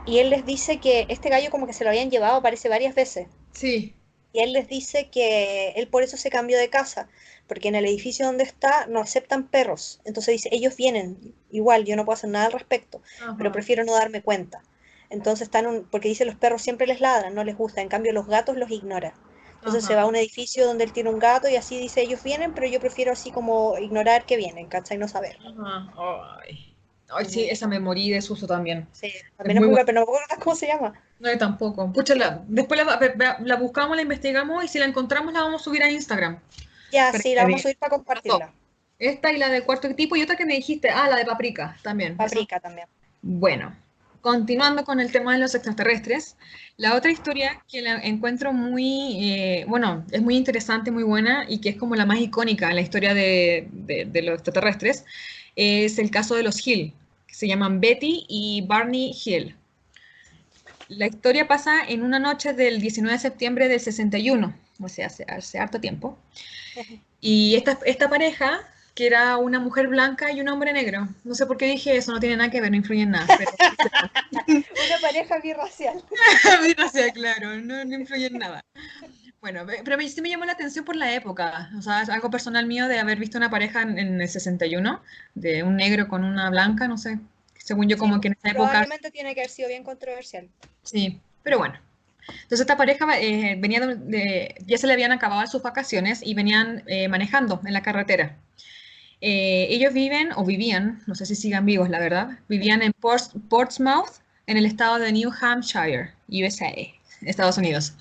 y él les dice que este gallo como que se lo habían llevado, parece varias veces.
Sí.
Y él les dice que él por eso se cambió de casa, porque en el edificio donde está no aceptan perros. Entonces dice, ellos vienen, igual yo no puedo hacer nada al respecto, pero
Ajá.
prefiero no darme cuenta. Entonces porque dice los perros siempre les ladran, no les gusta, en cambio los gatos los ignora. Entonces se va a
Ajá.
un edificio donde él tiene un gato y así dice, ellos vienen, pero yo prefiero así como ignorar que vienen, ¿cachai? No saber.
Ajá. Ay. Ay, sí,
Ujú.
esa me morí de susto también.
Sí,
Es
también es
muy
muy
buena.
buena, pero no me acuerdo cómo se llama.
No, yo tampoco. Púchala. Después la buscamos, la investigamos y si la encontramos la vamos a subir a Instagram.
Ya,
Para
sí,
que
la
la
vamos a
vean.
subir para
Las dos.
compartirla.
Esta y la del cuarto tipo y otra que me dijiste. Ah, la de paprika también. Esa.
Paprika también.
Bueno. continuando con el tema de los extraterrestres, la otra historia que la encuentro muy, bueno, es muy interesante, muy buena y que es como la más icónica en la historia de los extraterrestres, es el caso de los Hill, que se llaman Betty y Barney Hill. La historia pasa en una noche del 19 de septiembre del 61, o sea, hace harto tiempo. Y esta pareja, que era una mujer blanca y un hombre negro, no sé por qué dije eso, no tiene nada que ver, no influye en nada. Pero
Una pareja birracial.
mira, sea claro, no, no influye en nada. Bueno, pero sí me llamó la atención por la época, o sea, es algo personal mío de haber visto una pareja en el 61, de un negro con una blanca, no sé, según yo
Sí,
como que en esa época,
probablemente tiene que haber sido bien controversial.
sí, pero bueno. Entonces esta pareja venía ya se le habían acabado sus vacaciones y venían manejando en la carretera. Ellos viven, o vivían, no sé si sigan vivos, la verdad, vivían en Portsmouth, en el estado de New Hampshire, USA, Estados Unidos.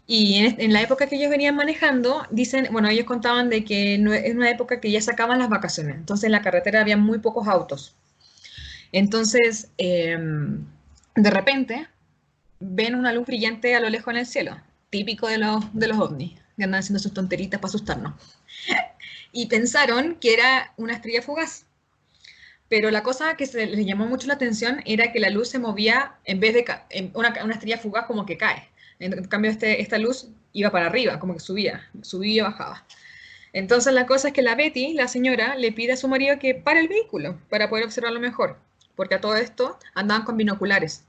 Y en la época que ellos venían manejando, dicen, bueno, ellos contaban de que no, es una época que ya se acaban las vacaciones, entonces en la carretera había muy pocos autos. Entonces, de repente, ven una luz brillante a lo lejos en el cielo, típico de los ovnis, que andan haciendo sus tonteritas para asustarnos. Y pensaron que era una estrella fugaz. Pero la cosa que se les llamó mucho la atención era que la luz se movía en vez de una estrella fugaz como que cae. En cambio, esta luz iba para arriba, como que subía y bajaba. Entonces la cosa es que la Betty, la señora, le pide a su marido que pare el vehículo para poder observarlo mejor, porque a todo esto andaban con binoculares.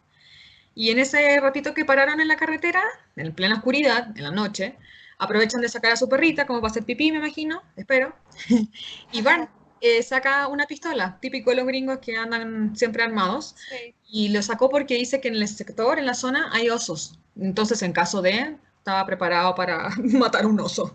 Y en ese ratito que pararon en la carretera, en plena oscuridad, en la noche, aprovechan de sacar a su perrita, como para hacer pipí, me imagino, espero, y van, saca una pistola, típico de los gringos que andan siempre armados,
Sí.
y lo sacó porque dice que en el sector, en la zona, hay osos. Entonces, en caso de, estaba preparado para matar un oso.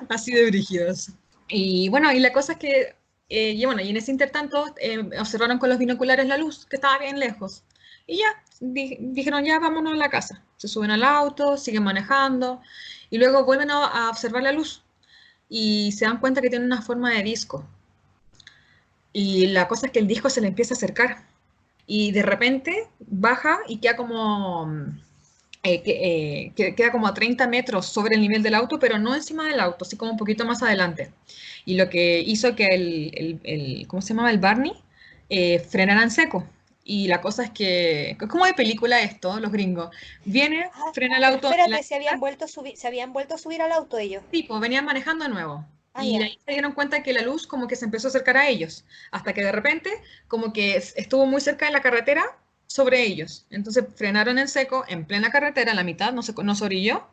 Así de brígidos. Y bueno, y la cosa es que, y bueno, y en ese intertanto observaron con los binoculares la luz, que estaba bien lejos. Y ya, dijeron, ya vámonos a la casa. Se suben al auto, siguen manejando, y luego vuelven a observar la luz y se dan cuenta que tiene una forma de disco. Y la cosa es que el disco se le empieza a acercar. Y de repente baja y queda como, que queda como a 30 metros sobre el nivel del auto, pero no encima del auto, así como un poquito más adelante. Y lo que hizo que ¿cómo se llamaba? El Barney, frenara en seco. Y la cosa es que, es como de película esto, los gringos. Viene,
Ah,
frena el
pero
auto en la
espérate, se habían vuelto a subir al auto ellos.
tipo, venían manejando de nuevo.
Ah,
Y de
ya.
ahí se dieron cuenta que la luz como que se empezó a acercar a ellos, hasta que de repente como que estuvo muy cerca de la carretera sobre ellos. Entonces frenaron en seco, en plena carretera, en la mitad, no se orilló,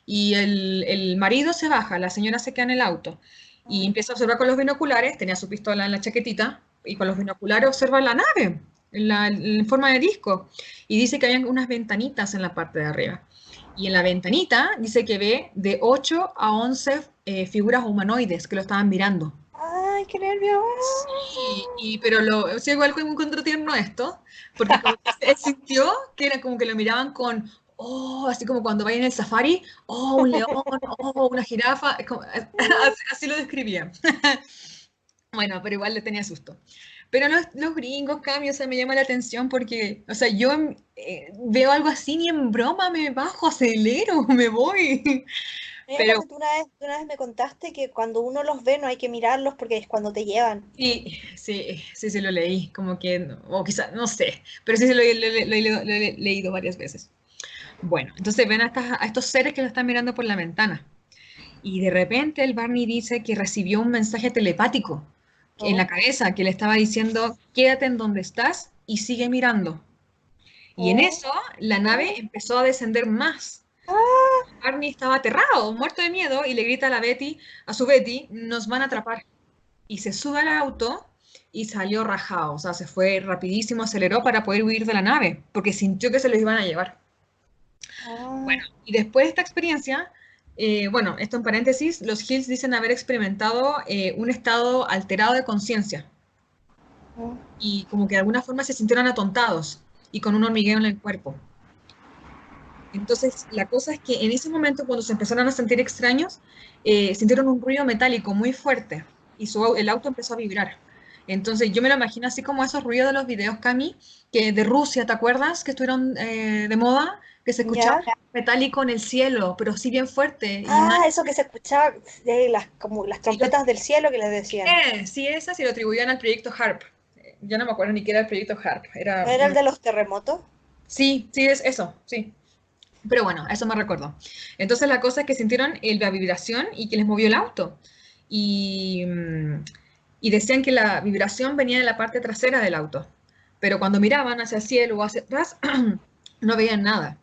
y el marido se baja, la señora se queda en el auto, y empieza a observar con los binoculares, tenía su pistola en la chaquetita, y con los binoculares observa la nave, en forma de disco, y dice que había unas ventanitas en la parte de arriba. Y en la ventanita dice que ve de 8 a 11 figuras humanoides que lo estaban mirando.
Ay, qué nervio.
Sí, pero sí, igual como encontró tierno esto, porque como que él sintió que era como que lo miraban con, oh, así como cuando vayan en el safari, oh, un león, oh, una jirafa, así lo describía. Bueno, pero igual le tenía susto. Pero los gringos, cambio, o sea, me llama la atención porque, o sea, yo veo algo así ni en broma me bajo, acelero, me voy.
Y
Pero
aparte, tú una vez me contaste que cuando uno los ve no hay que mirarlos porque es cuando te llevan.
sí, sí, sí, sí lo leí, como que, o quizás, no sé, pero sí, sí lo he leído varias veces. Bueno, entonces ven a estos seres que lo están mirando por la ventana. Y de repente el Barney dice que recibió un mensaje telepático en la
Oh,
cabeza que le estaba diciendo, quédate en donde estás y sigue mirando. Y en
oh,
eso la nave
oh.
empezó a descender más.
Ah,
Barney estaba aterrado, muerto de miedo, y le grita a su Betty, nos van a atrapar. Y se sube al auto y salió rajado, o sea, se fue rapidísimo, aceleró para poder huir de la nave, porque sintió que se los iban a llevar.
ah,
Bueno, y después de esta experiencia, bueno, esto en paréntesis, los Hills dicen haber experimentado un estado alterado de conciencia
oh.
y como que de alguna forma se sintieron atontados y con un hormigueo en el cuerpo. Entonces, la cosa es que en ese momento, cuando se empezaron a sentir extraños, sintieron un ruido metálico muy fuerte y el auto empezó a vibrar. Entonces yo me lo imagino así como esos ruidos de los videos, Cami, que de Rusia, ¿te acuerdas? Que estuvieron de moda, que se escuchaba
¿Ya?
metálico en el cielo, pero sí bien fuerte. Y
Ah, eso que se escuchaba, como las
y lo,
trompetas del cielo que les decían.
sí, esas, y lo atribuían al proyecto HARP. Yo no me acuerdo ni qué era el proyecto HARP.
¿No
Era,
era el de los terremotos?
sí, sí, es eso, sí. Pero bueno, eso me recuerdo. Entonces la cosa es que sintieron la vibración y que les movió el auto. Y, y decían que la vibración venía de la parte trasera del auto. Pero cuando miraban hacia el cielo o hacia atrás, no veían nada.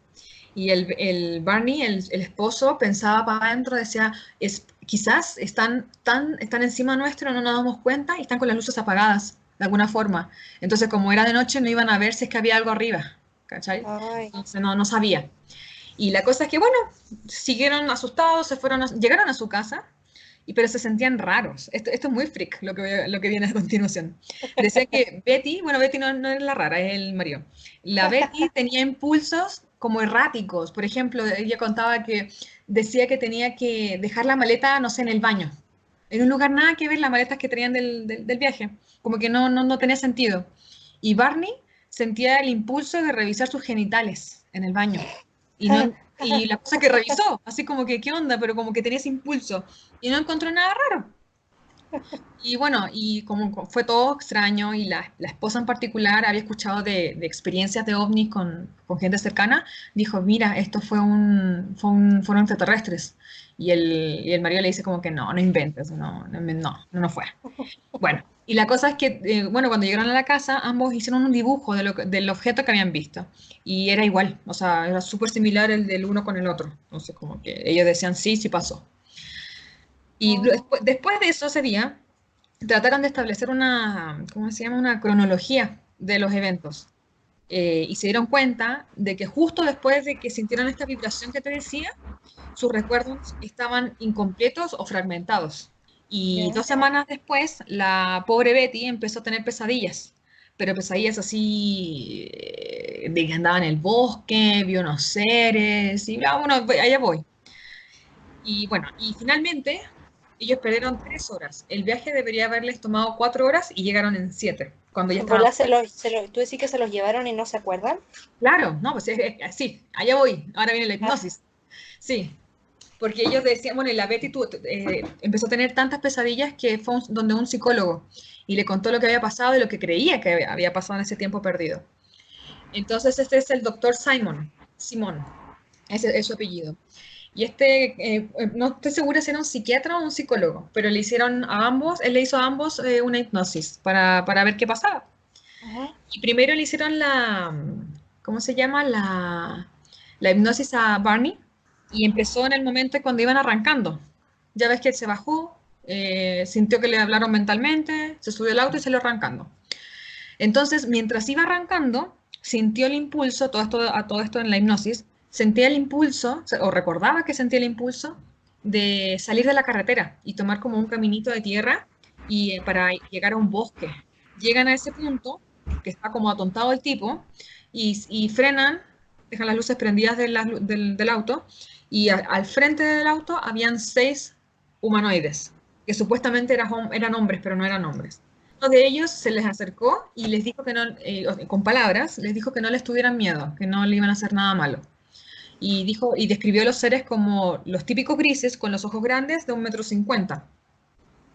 Y el Barney, el esposo, pensaba para adentro, decía, quizás están encima nuestro, no nos damos cuenta y están con las luces apagadas, de alguna forma. Entonces, como era de noche, no iban a ver si es que había algo arriba, ¿cachai?
Ay,
Entonces, no sabía. Y la cosa es que, bueno, siguieron asustados, llegaron a su casa, pero se sentían raros. Esto es muy freak, lo que viene a continuación. Decía que Betty, bueno, Betty no es la rara, es el marido. La Betty tenía impulsos como erráticos. Por ejemplo, ella contaba que decía que tenía que dejar la maleta, no sé, en el baño. En un lugar nada que ver las maletas que traían del viaje. Como que no tenía sentido. Y Barney sentía el impulso de revisar sus genitales en el baño. Y la cosa que revisó, así como que, ¿qué onda? Pero como que tenía ese impulso. Y no encontró nada raro. Y bueno, y como fue todo extraño, y la esposa en particular había escuchado de experiencias de ovnis con gente cercana, dijo, mira, esto fueron extraterrestres. Y el marido le dice como que no inventes, no fue. Bueno, y la cosa es que, bueno, cuando llegaron a la casa, ambos hicieron un dibujo del objeto que habían visto. Y era igual, o sea, era súper similar el del uno con el otro. Entonces, como que ellos decían, sí, sí pasó. Y
oh,
después de eso, ese día, trataron de establecer una, ¿cómo se llama? Una cronología de los eventos. Y se dieron cuenta de que justo después de que sintieron esta vibración que te decía, sus recuerdos estaban incompletos o fragmentados. Y
ya.
2 semanas después, la pobre Betty empezó a tener pesadillas, pero pesadillas así de que andaba en el bosque, vio unos seres, y bueno, allá voy. Y bueno, y finalmente ellos perdieron 3 horas. El viaje debería haberles tomado 4 horas y llegaron en 7, cuando ya
En
estaban.
volar tú decís que se los llevaron y no se acuerdan.
Claro, no, pues sí, allá voy, ahora viene la
Ah,
hipnosis. Sí, porque ellos decían, bueno, y la Betty empezó a tener tantas pesadillas que fue donde un psicólogo y le contó lo que había pasado y lo que creía que había pasado en ese tiempo perdido. Entonces este es el doctor Simón, ese es su apellido. Y no estoy segura si era un psiquiatra o un psicólogo, pero él le hizo a ambos una hipnosis para ver qué pasaba.
ajá.
Y primero le hicieron ¿cómo se llama? La hipnosis a Barney, y empezó en el momento cuando iban arrancando. Ya ves que él se bajó, sintió que le hablaron mentalmente, se subió al auto y salió arrancando. Entonces, mientras iba arrancando, sintió el impulso, todo esto en la hipnosis, sentía el impulso, o recordaba que sentía el impulso de salir de la carretera y tomar como un caminito de tierra y para llegar a un bosque. Llegan a ese punto, que está como atontado el tipo, y frenan, dejan las luces prendidas del auto, y al frente del auto habían 6 humanoides, que supuestamente eran hombres, pero no eran hombres. Uno de ellos se les acercó y les dijo que no, con palabras, les dijo que no les tuvieran miedo, que no le iban a hacer nada malo. Y describió a los seres como los típicos grises con los ojos grandes de 1,50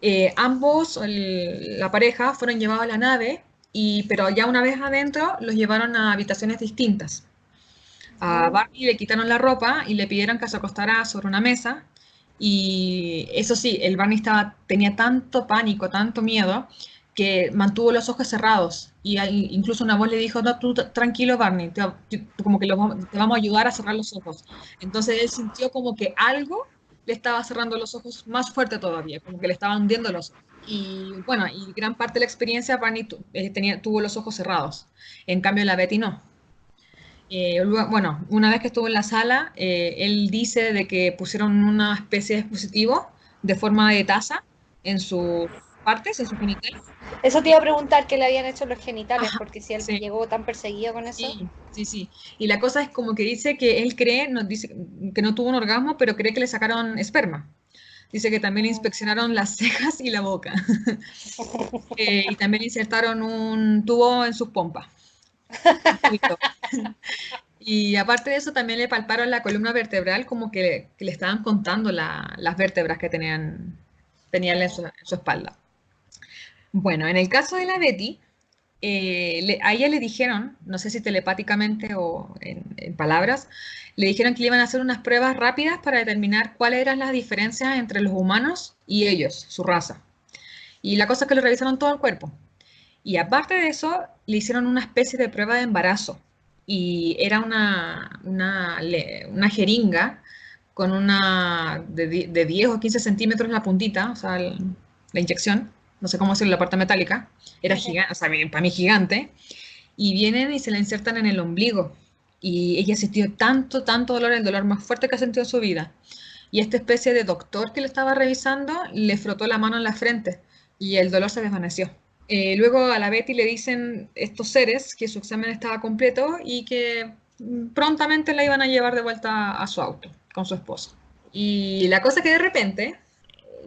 m. Ambos, la pareja, fueron llevados a la nave, pero ya una vez adentro los llevaron a habitaciones distintas. A
Oh,
Barney le quitaron la ropa y le pidieron que se acostara sobre una mesa. Y eso sí, el Barney tenía tanto pánico, tanto miedo, que mantuvo los ojos cerrados. Y incluso una voz le dijo, no, tú tranquilo, Barney, como que te vamos a ayudar a cerrar los ojos. Entonces él sintió como que algo le estaba cerrando los ojos más fuerte todavía, como que le estaban hundiendo los ojos. Y bueno, y gran parte de la experiencia, Barney tuvo los ojos cerrados. En cambio, la Betty no. Bueno, una vez que estuvo en la sala, él dice de que pusieron una especie de dispositivo de forma de taza en sus partes, en sus genitales.
eso te iba a preguntar qué le habían hecho los genitales,
Ajá,
porque si él
sí,
llegó tan perseguido con eso.
sí, sí, sí. Y la cosa es como que dice que él cree, nos dice que no tuvo un orgasmo, pero cree que le sacaron esperma. Dice que también le inspeccionaron las cejas y la boca. Y también insertaron un tubo en sus pompas. Y aparte de eso, también le palparon la columna vertebral, como que le estaban contando las vértebras que tenían en su espalda. Bueno, en el caso de la Betty, a ella le dijeron, no sé si telepáticamente o en palabras, le dijeron que le iban a hacer unas pruebas rápidas para determinar cuáles eran las diferencias entre los humanos y ellos, su raza. Y la cosa es que le revisaron todo el cuerpo. Y aparte de eso, le hicieron una especie de prueba de embarazo. Y era una jeringa con de 10 o 15 centímetros la puntita, o sea, la inyección, no sé cómo decirlo, la parte metálica, era gigante, o sea, para mí gigante, y vienen y se la insertan en el ombligo. Y ella sintió tanto dolor, el dolor más fuerte que ha sentido en su vida. Y esta especie de doctor que le estaba revisando le frotó la mano en la frente y el dolor se desvaneció. Luego a la Betty le dicen estos seres que su examen estaba completo y que prontamente la iban a llevar de vuelta a su auto con su esposo. Y la cosa es que de repente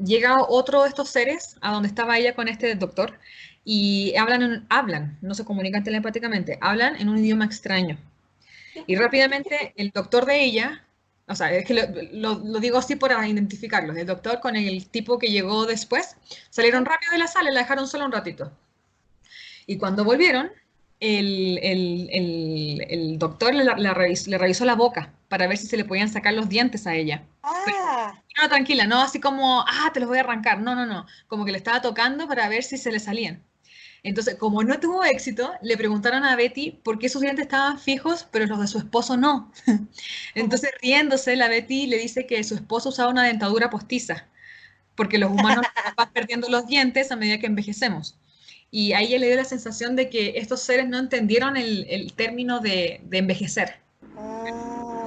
llega otro de estos seres a donde estaba ella con este doctor y hablan, no se comunican telepáticamente, hablan en un idioma extraño. Y rápidamente el doctor de ella, o sea, es que lo digo así para identificarlos, el doctor con el tipo que llegó después, salieron rápido de la sala y la dejaron sola un ratito. Y cuando volvieron, el doctor le revisó la boca para ver si se le podían sacar los dientes a ella.
Ah,
No, tranquila, no así como, te los voy a arrancar. No, no, no. Como que le estaba tocando para ver si se le salían. Entonces, como no tuvo éxito, le preguntaron a Betty por qué sus dientes estaban fijos, pero los de su esposo no. Entonces, riéndose, la Betty le dice que su esposo usaba una dentadura postiza, porque los humanos van perdiendo los dientes a medida que envejecemos. Y a ella le dio la sensación de que estos seres no entendieron el término de envejecer.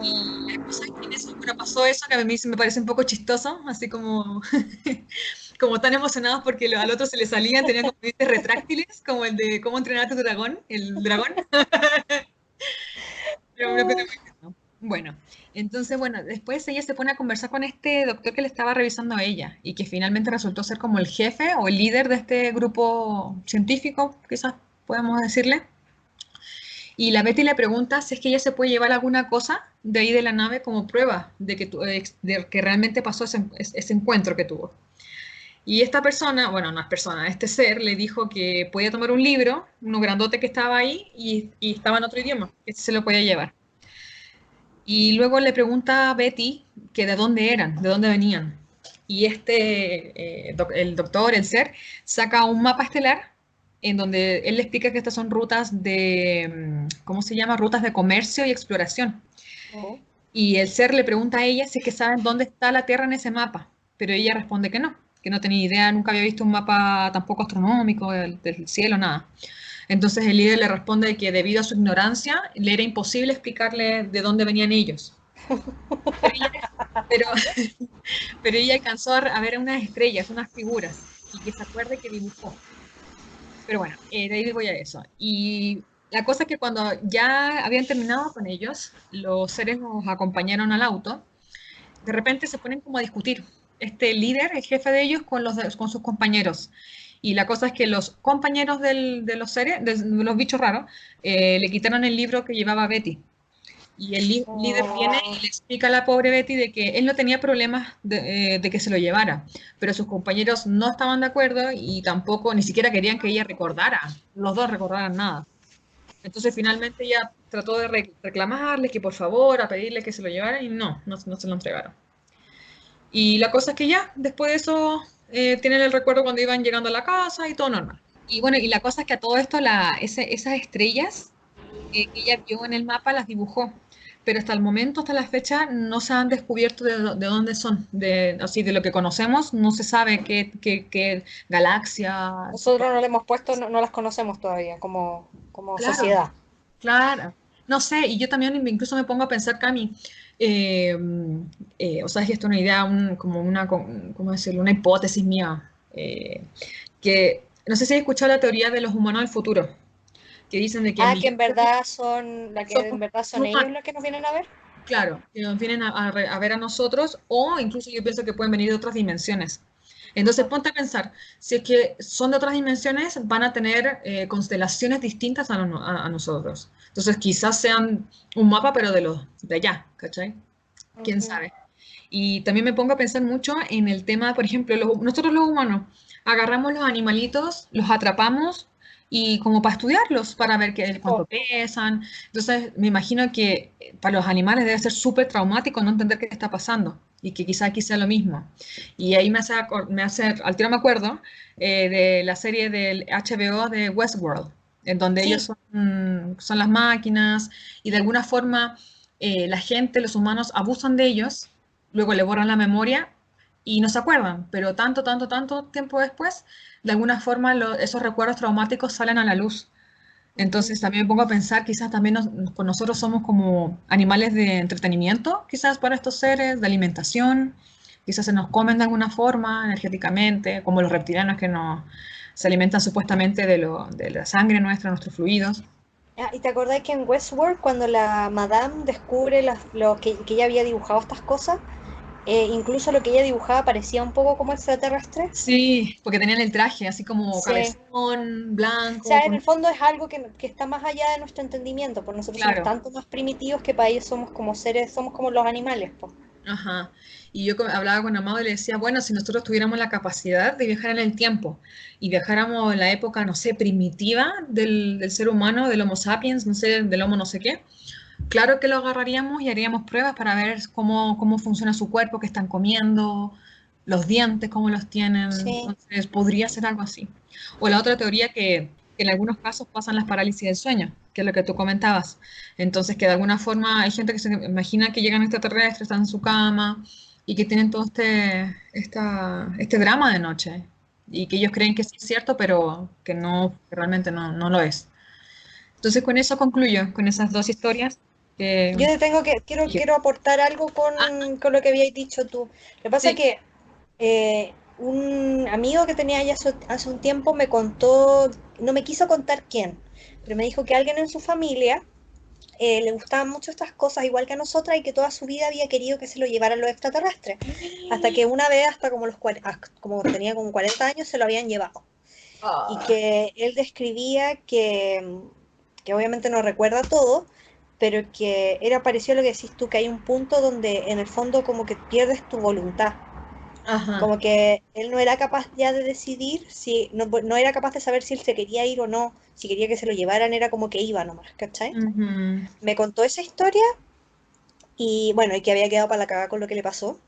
Y la cosa es que en eso, bueno, pasó eso que a mí me parece un poco chistoso, así como, como tan emocionados porque al otro se le salían, tenían como dientes retráctiles, como el de cómo entrenar a tu dragón, el dragón. Bueno, entonces, bueno, después ella se pone a conversar con este doctor que le estaba revisando a ella y que finalmente resultó ser como el jefe o el líder de este grupo científico, quizás podemos decirle. Y la Betty le pregunta si es que ella se puede llevar alguna cosa de ahí de la nave como prueba de de que realmente pasó ese encuentro que tuvo. Y esta persona, bueno, no es persona, este ser le dijo que podía tomar un libro, uno grandote que estaba ahí y estaba en otro idioma, que se lo podía llevar. Y luego le pregunta a Betty que de dónde eran, de dónde venían. Y el doctor, el ser, saca un mapa estelar en donde él le explica que estas son rutas ¿cómo se llama? Rutas de comercio y exploración. Y el ser le pregunta a ella si es que saben dónde está la Tierra en ese mapa, pero ella responde que no tenía idea, nunca había visto un mapa tampoco astronómico del cielo, nada. Entonces el líder le responde que debido a su ignorancia le era imposible explicarle de dónde venían ellos. Pero ella, pero, pero ella alcanzó a ver unas estrellas, unas figuras, y que se acuerde que dibujó. Pero bueno, de ahí voy a eso. Y la cosa es que cuando ya habían terminado con ellos, los seres nos acompañaron al auto, de repente se ponen como a discutir. Este líder, el jefe de ellos, con sus compañeros. Y la cosa es que los compañeros de los seres, de los bichos raros, le quitaron el libro que llevaba Betty. Y el líder viene y le explica a la pobre Betty de que él no tenía problemas de que se lo llevara, pero sus compañeros no estaban de acuerdo y tampoco, ni siquiera querían que ella recordara, los dos recordaran nada. Entonces finalmente ella trató de reclamarles que por favor, a pedirle que se lo llevaran y no se lo entregaron. Y la cosa es que ya, después de eso, tienen el recuerdo cuando iban llegando a la casa y todo normal. Y bueno, y la cosa es que a todo esto, esas estrellas que ella vio en el mapa las dibujó, pero hasta el momento, hasta la fecha, no se han descubierto de dónde son, así de lo que conocemos, no se sabe qué galaxia.
nosotros no le hemos puesto, no las conocemos todavía como
Claro,
sociedad.
claro. No sé, y yo también incluso me pongo a pensar, Cami, eh, o sea, es que esto es una idea, como ¿cómo decirlo? Una hipótesis mía, que no sé si has escuchado la teoría de los humanos del futuro, que dicen de que
Que en verdad son, la que en verdad son ellos
humanos.
los que nos vienen a ver.
claro, que nos vienen a ver a nosotros, o incluso yo pienso que pueden venir de otras dimensiones. Entonces ponte a pensar, si es que son de otras dimensiones, van a tener constelaciones distintas a nosotros. Entonces quizás sean un mapa, pero de los de allá, ¿cachai? ¿Quién
Ujú.
sabe? Y también me pongo a pensar mucho en el tema, por ejemplo, nosotros los humanos agarramos los animalitos, los atrapamos y como para estudiarlos, para ver cuánto
Oh,
pesan. Entonces, me imagino que para los animales debe ser súper traumático no entender qué está pasando y que quizá aquí sea lo mismo. Y ahí al tiro me acuerdo de la serie del HBO de Westworld, en donde ellos
sí,
son las máquinas y de alguna forma la gente, los humanos abusan de ellos, luego le borran la memoria y no se acuerdan, pero tanto, tanto, tanto tiempo después, de alguna forma esos recuerdos traumáticos salen a la luz.
ujú.
Entonces también me pongo a pensar, quizás también nosotros somos como animales de entretenimiento, quizás para estos seres, de alimentación, quizás se nos comen de alguna forma, energéticamente, como los reptilianos que se alimentan supuestamente de la sangre nuestra, nuestros fluidos.
Ah, ¿y te acordás que en Westworld, cuando la Madame descubre que ella había dibujado estas cosas, incluso lo que ella dibujaba parecía un poco como extraterrestre?
Sí, porque tenían el traje así como
Sí.
cabezón,
O
blanco,
sea, en el fondo es algo que está más allá de nuestro entendimiento, pues nosotros somos
claro.
tanto más primitivos que para ellos somos como seres, somos como los animales, pues.
Ajá. Y yo hablaba con Amado y le decía, bueno, si nosotros tuviéramos la capacidad de viajar en el tiempo y viajáramos en la época, no sé, primitiva del ser humano, del Homo sapiens, no sé, del Homo no sé qué, claro que lo agarraríamos y haríamos pruebas para ver cómo funciona su cuerpo, qué están comiendo, los dientes, cómo los tienen.
Sí.
Entonces, podría ser algo así. O la otra teoría que en algunos casos pasan las parálisis del sueño, que es lo que tú comentabas. Entonces, que de alguna forma hay gente que se imagina que llegan extraterrestres, están en su cama y que tienen todo este drama de noche. Y que ellos creen que sí es cierto, pero que no, que realmente no lo es. Entonces, con eso concluyo, con esas dos historias.
Yo
Que
te tengo que, quiero aportar algo
Ah,
con lo que habíais dicho tú. Lo que pasa es
sí.
que un amigo que tenía ya hace un tiempo me contó, no me quiso contar quién, pero me dijo que alguien en su familia le gustaban mucho estas cosas, igual que a nosotras, y que toda su vida había querido que se lo llevaran los extraterrestres. Hasta que una vez, hasta como como tenía como 40 años, se lo habían llevado. Y
Ah,
que él describía que obviamente no recuerda todo, pero que era parecido a lo que decís tú, que hay un punto donde en el fondo como que pierdes tu voluntad.
ajá.
Como que él no era capaz ya de decidir si, no era capaz de saber si él se quería ir o no, si quería que se lo llevaran, era como que iba nomás, ¿cachai?
Ujú,
Me contó esa historia y bueno, y que había quedado para la cagada con lo que le pasó.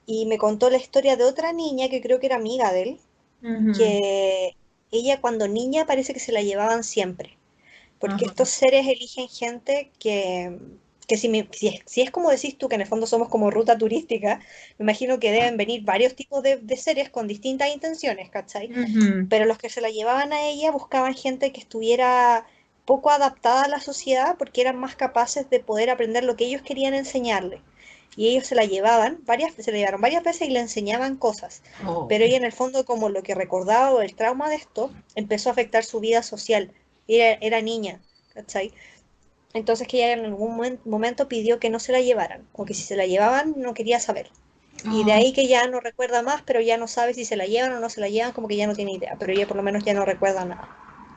Y me contó la historia de otra niña que creo que era amiga de él,
ujú,
que ella cuando niña parece que se la llevaban siempre, porque
ajá.
estos seres eligen gente que si es como decís tú, que en el fondo somos como ruta turística, me imagino que deben venir varios tipos de seres con distintas intenciones, ¿cachai?
Ujú.
Pero los que se la llevaban a ella buscaban gente que estuviera poco adaptada a la sociedad porque eran más capaces de poder aprender lo que ellos querían enseñarle. Y ellos se la llevaron varias veces y le enseñaban cosas.
Oh,
Pero ella en el fondo, como lo que recordaba o el trauma de esto, empezó a afectar su vida social. Era niña, ¿cachai? Entonces que ella en algún momento pidió que no se la llevaran, o que si se la llevaban no quería saber. Y de
oh.
ahí que ya no recuerda más, pero ya no sabe si se la llevan o no se la llevan, como que ya no tiene idea, pero ella por lo menos ya no recuerda nada.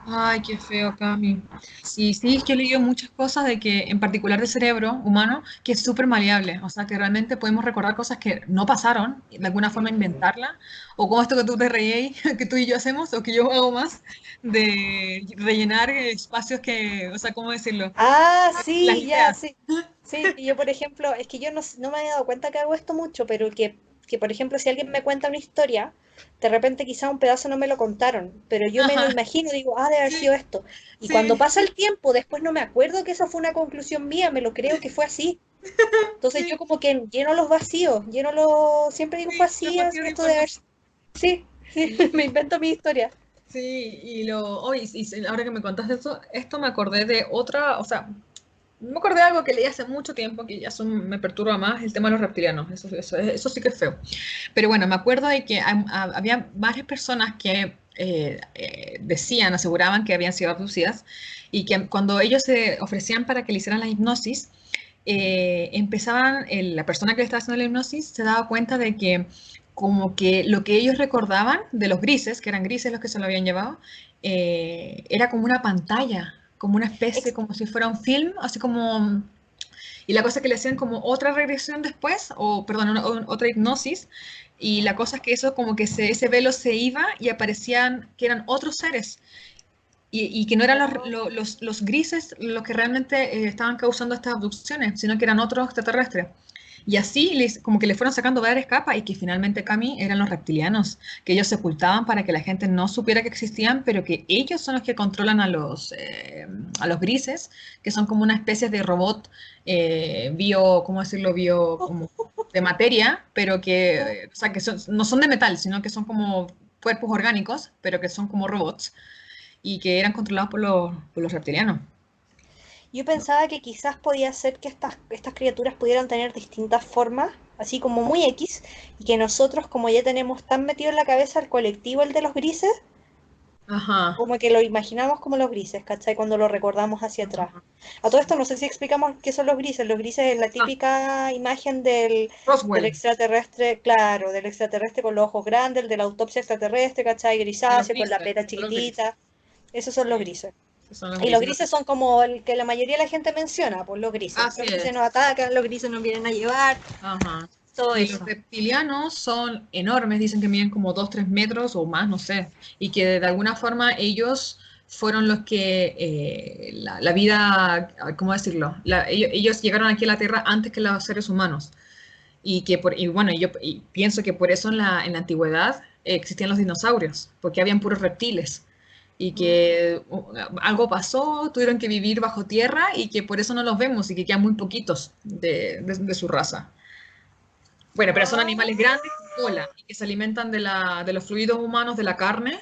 Ay, qué feo, Cami. Sí, sí, yo he leído muchas cosas de que, en particular del cerebro humano, que es súper maleable. O sea, que realmente podemos recordar cosas que no pasaron, y de alguna forma
Ujú.
inventarla, o como esto que tú te reí, que tú y yo hacemos, o que yo hago más, de rellenar espacios que, o sea, ¿cómo decirlo?
Ah,
Las
sí, ya,
ideas.
sí. Sí, y yo por ejemplo, es que yo no me he dado cuenta que hago esto mucho, pero que por ejemplo si alguien me cuenta una historia, de repente quizá un pedazo no me lo contaron, pero yo me lo
Ajá,
imagino, digo, ah, debe haber
sí,
sido esto. Y cuando
sí,
pasa el tiempo, después no me acuerdo que esa fue una conclusión mía, me lo creo que fue así. Entonces yo
sí,
como que lleno los vacíos, siempre digo fue
sí, los
así,
vacíos de
esto debe haber.
información.
Sí, sí, me invento mi historia.
Sí, ahora que me contaste esto me acordé de otra, o sea, me acordé de algo que leí hace mucho tiempo que me perturba más, el tema de los reptilianos, eso sí que es feo. Pero bueno, me acuerdo de que había varias personas que aseguraban que habían sido abducidas y que cuando ellos se ofrecían para que le hicieran la hipnosis, la persona que le estaba haciendo la hipnosis se daba cuenta de que como que lo que ellos recordaban de los grises, que eran grises los que se lo habían llevado, era como una pantalla, como una especie, como si fuera un film, así como... Y la cosa es que le hacían como otra regresión después, o perdón, otra hipnosis, y la cosa es que eso como que ese velo se iba y aparecían que eran otros seres. Y que no eran los grises los que realmente estaban causando estas abducciones, sino que eran otros extraterrestres. Y así como que le fueron sacando varias capas y que finalmente, Cami, eran los reptilianos, que ellos se ocultaban para que la gente no supiera que existían, pero que ellos son los que controlan a los grises, que son como una especie de robot ¿cómo decirlo? Como de materia, pero que, o sea, que no son de metal, sino que son como cuerpos orgánicos, pero que son como robots y que eran controlados por los reptilianos.
Yo pensaba que quizás podía ser que estas criaturas pudieran tener distintas formas, así como muy X, y que nosotros, como ya tenemos tan metido en la cabeza el colectivo, el de los grises,
Ajá.
como que lo imaginamos como los grises, ¿cachai? Cuando lo recordamos hacia atrás. A todo esto no sé si explicamos qué son los grises. Los grises es la típica imagen del
Roswell,
extraterrestre, claro, del extraterrestre con los ojos grandes, el de la autopsia extraterrestre, ¿cachai?
de los
Grisáceo, con la
grises,
pera
de los grises.
chiquitita. Esos son los
Sí,
grises.
esos son los
Y los
grises.
grises son como el que la mayoría de la gente menciona, pues los grises.
Así
Los grises nos
es.
atacan, los grises nos vienen a llevar,
Ajá.
todo
Y los
eso.
reptilianos son enormes, dicen que miden como 2, 3 metros o más, no sé. Y que de alguna forma ellos fueron los que la vida, ¿cómo decirlo? Ellos llegaron aquí a la Tierra antes que los seres humanos. Y bueno, yo pienso que por eso en la antigüedad existían los dinosaurios, porque habían puros reptiles. Y que algo pasó, tuvieron que vivir bajo tierra y que por eso no los vemos y que quedan muy poquitos de su raza. Bueno, pero son
Ah,
animales grandes con cola y que se alimentan de los fluidos humanos, de la carne,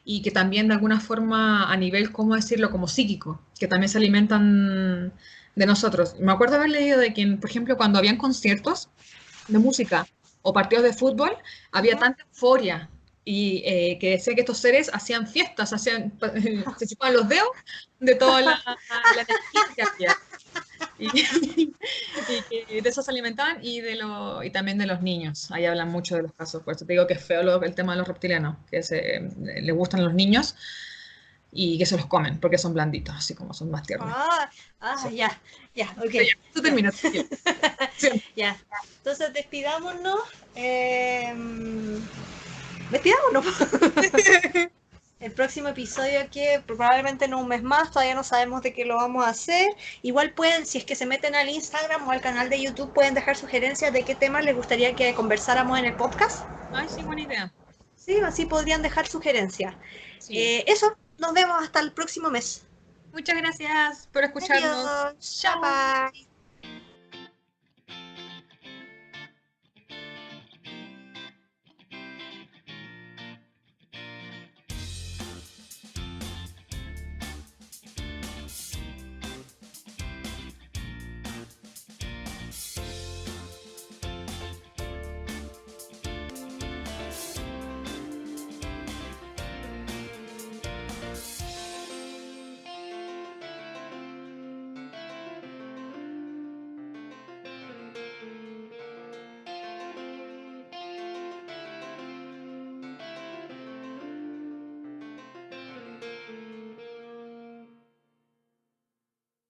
y que también de alguna forma a nivel, ¿cómo decirlo?, como psíquico, que también se alimentan de nosotros. Me acuerdo haber leído de que, por ejemplo, cuando habían conciertos de música o partidos de fútbol, había
ujú.
tanta euforia y que decía que estos seres hacían fiestas, se chupaban los dedos de toda la energía que había. Y, y que de eso se alimentaban y también de los niños. Ahí hablan mucho de los casos. Por eso te digo que es feo el tema de los reptilianos, que les gustan los niños y que se los comen porque son blanditos, así como son más tiernos.
Ah, ya, ya, ok,
Pero ya, tú
ya,
terminas. Tranquila. Sí.
ya. Entonces despidámonos. Despidámonos. El próximo episodio que probablemente en un mes más, todavía no sabemos de qué lo vamos a hacer. Igual pueden, si es que se meten al Instagram o al canal de YouTube, pueden dejar sugerencias de qué temas les gustaría que conversáramos en el podcast.
Ay, sí, buena idea.
Sí, así podrían dejar sugerencias.
Sí.
Eso, nos vemos hasta el próximo mes.
Muchas gracias por escucharnos.
Adiós. Bye
Chao.
bye.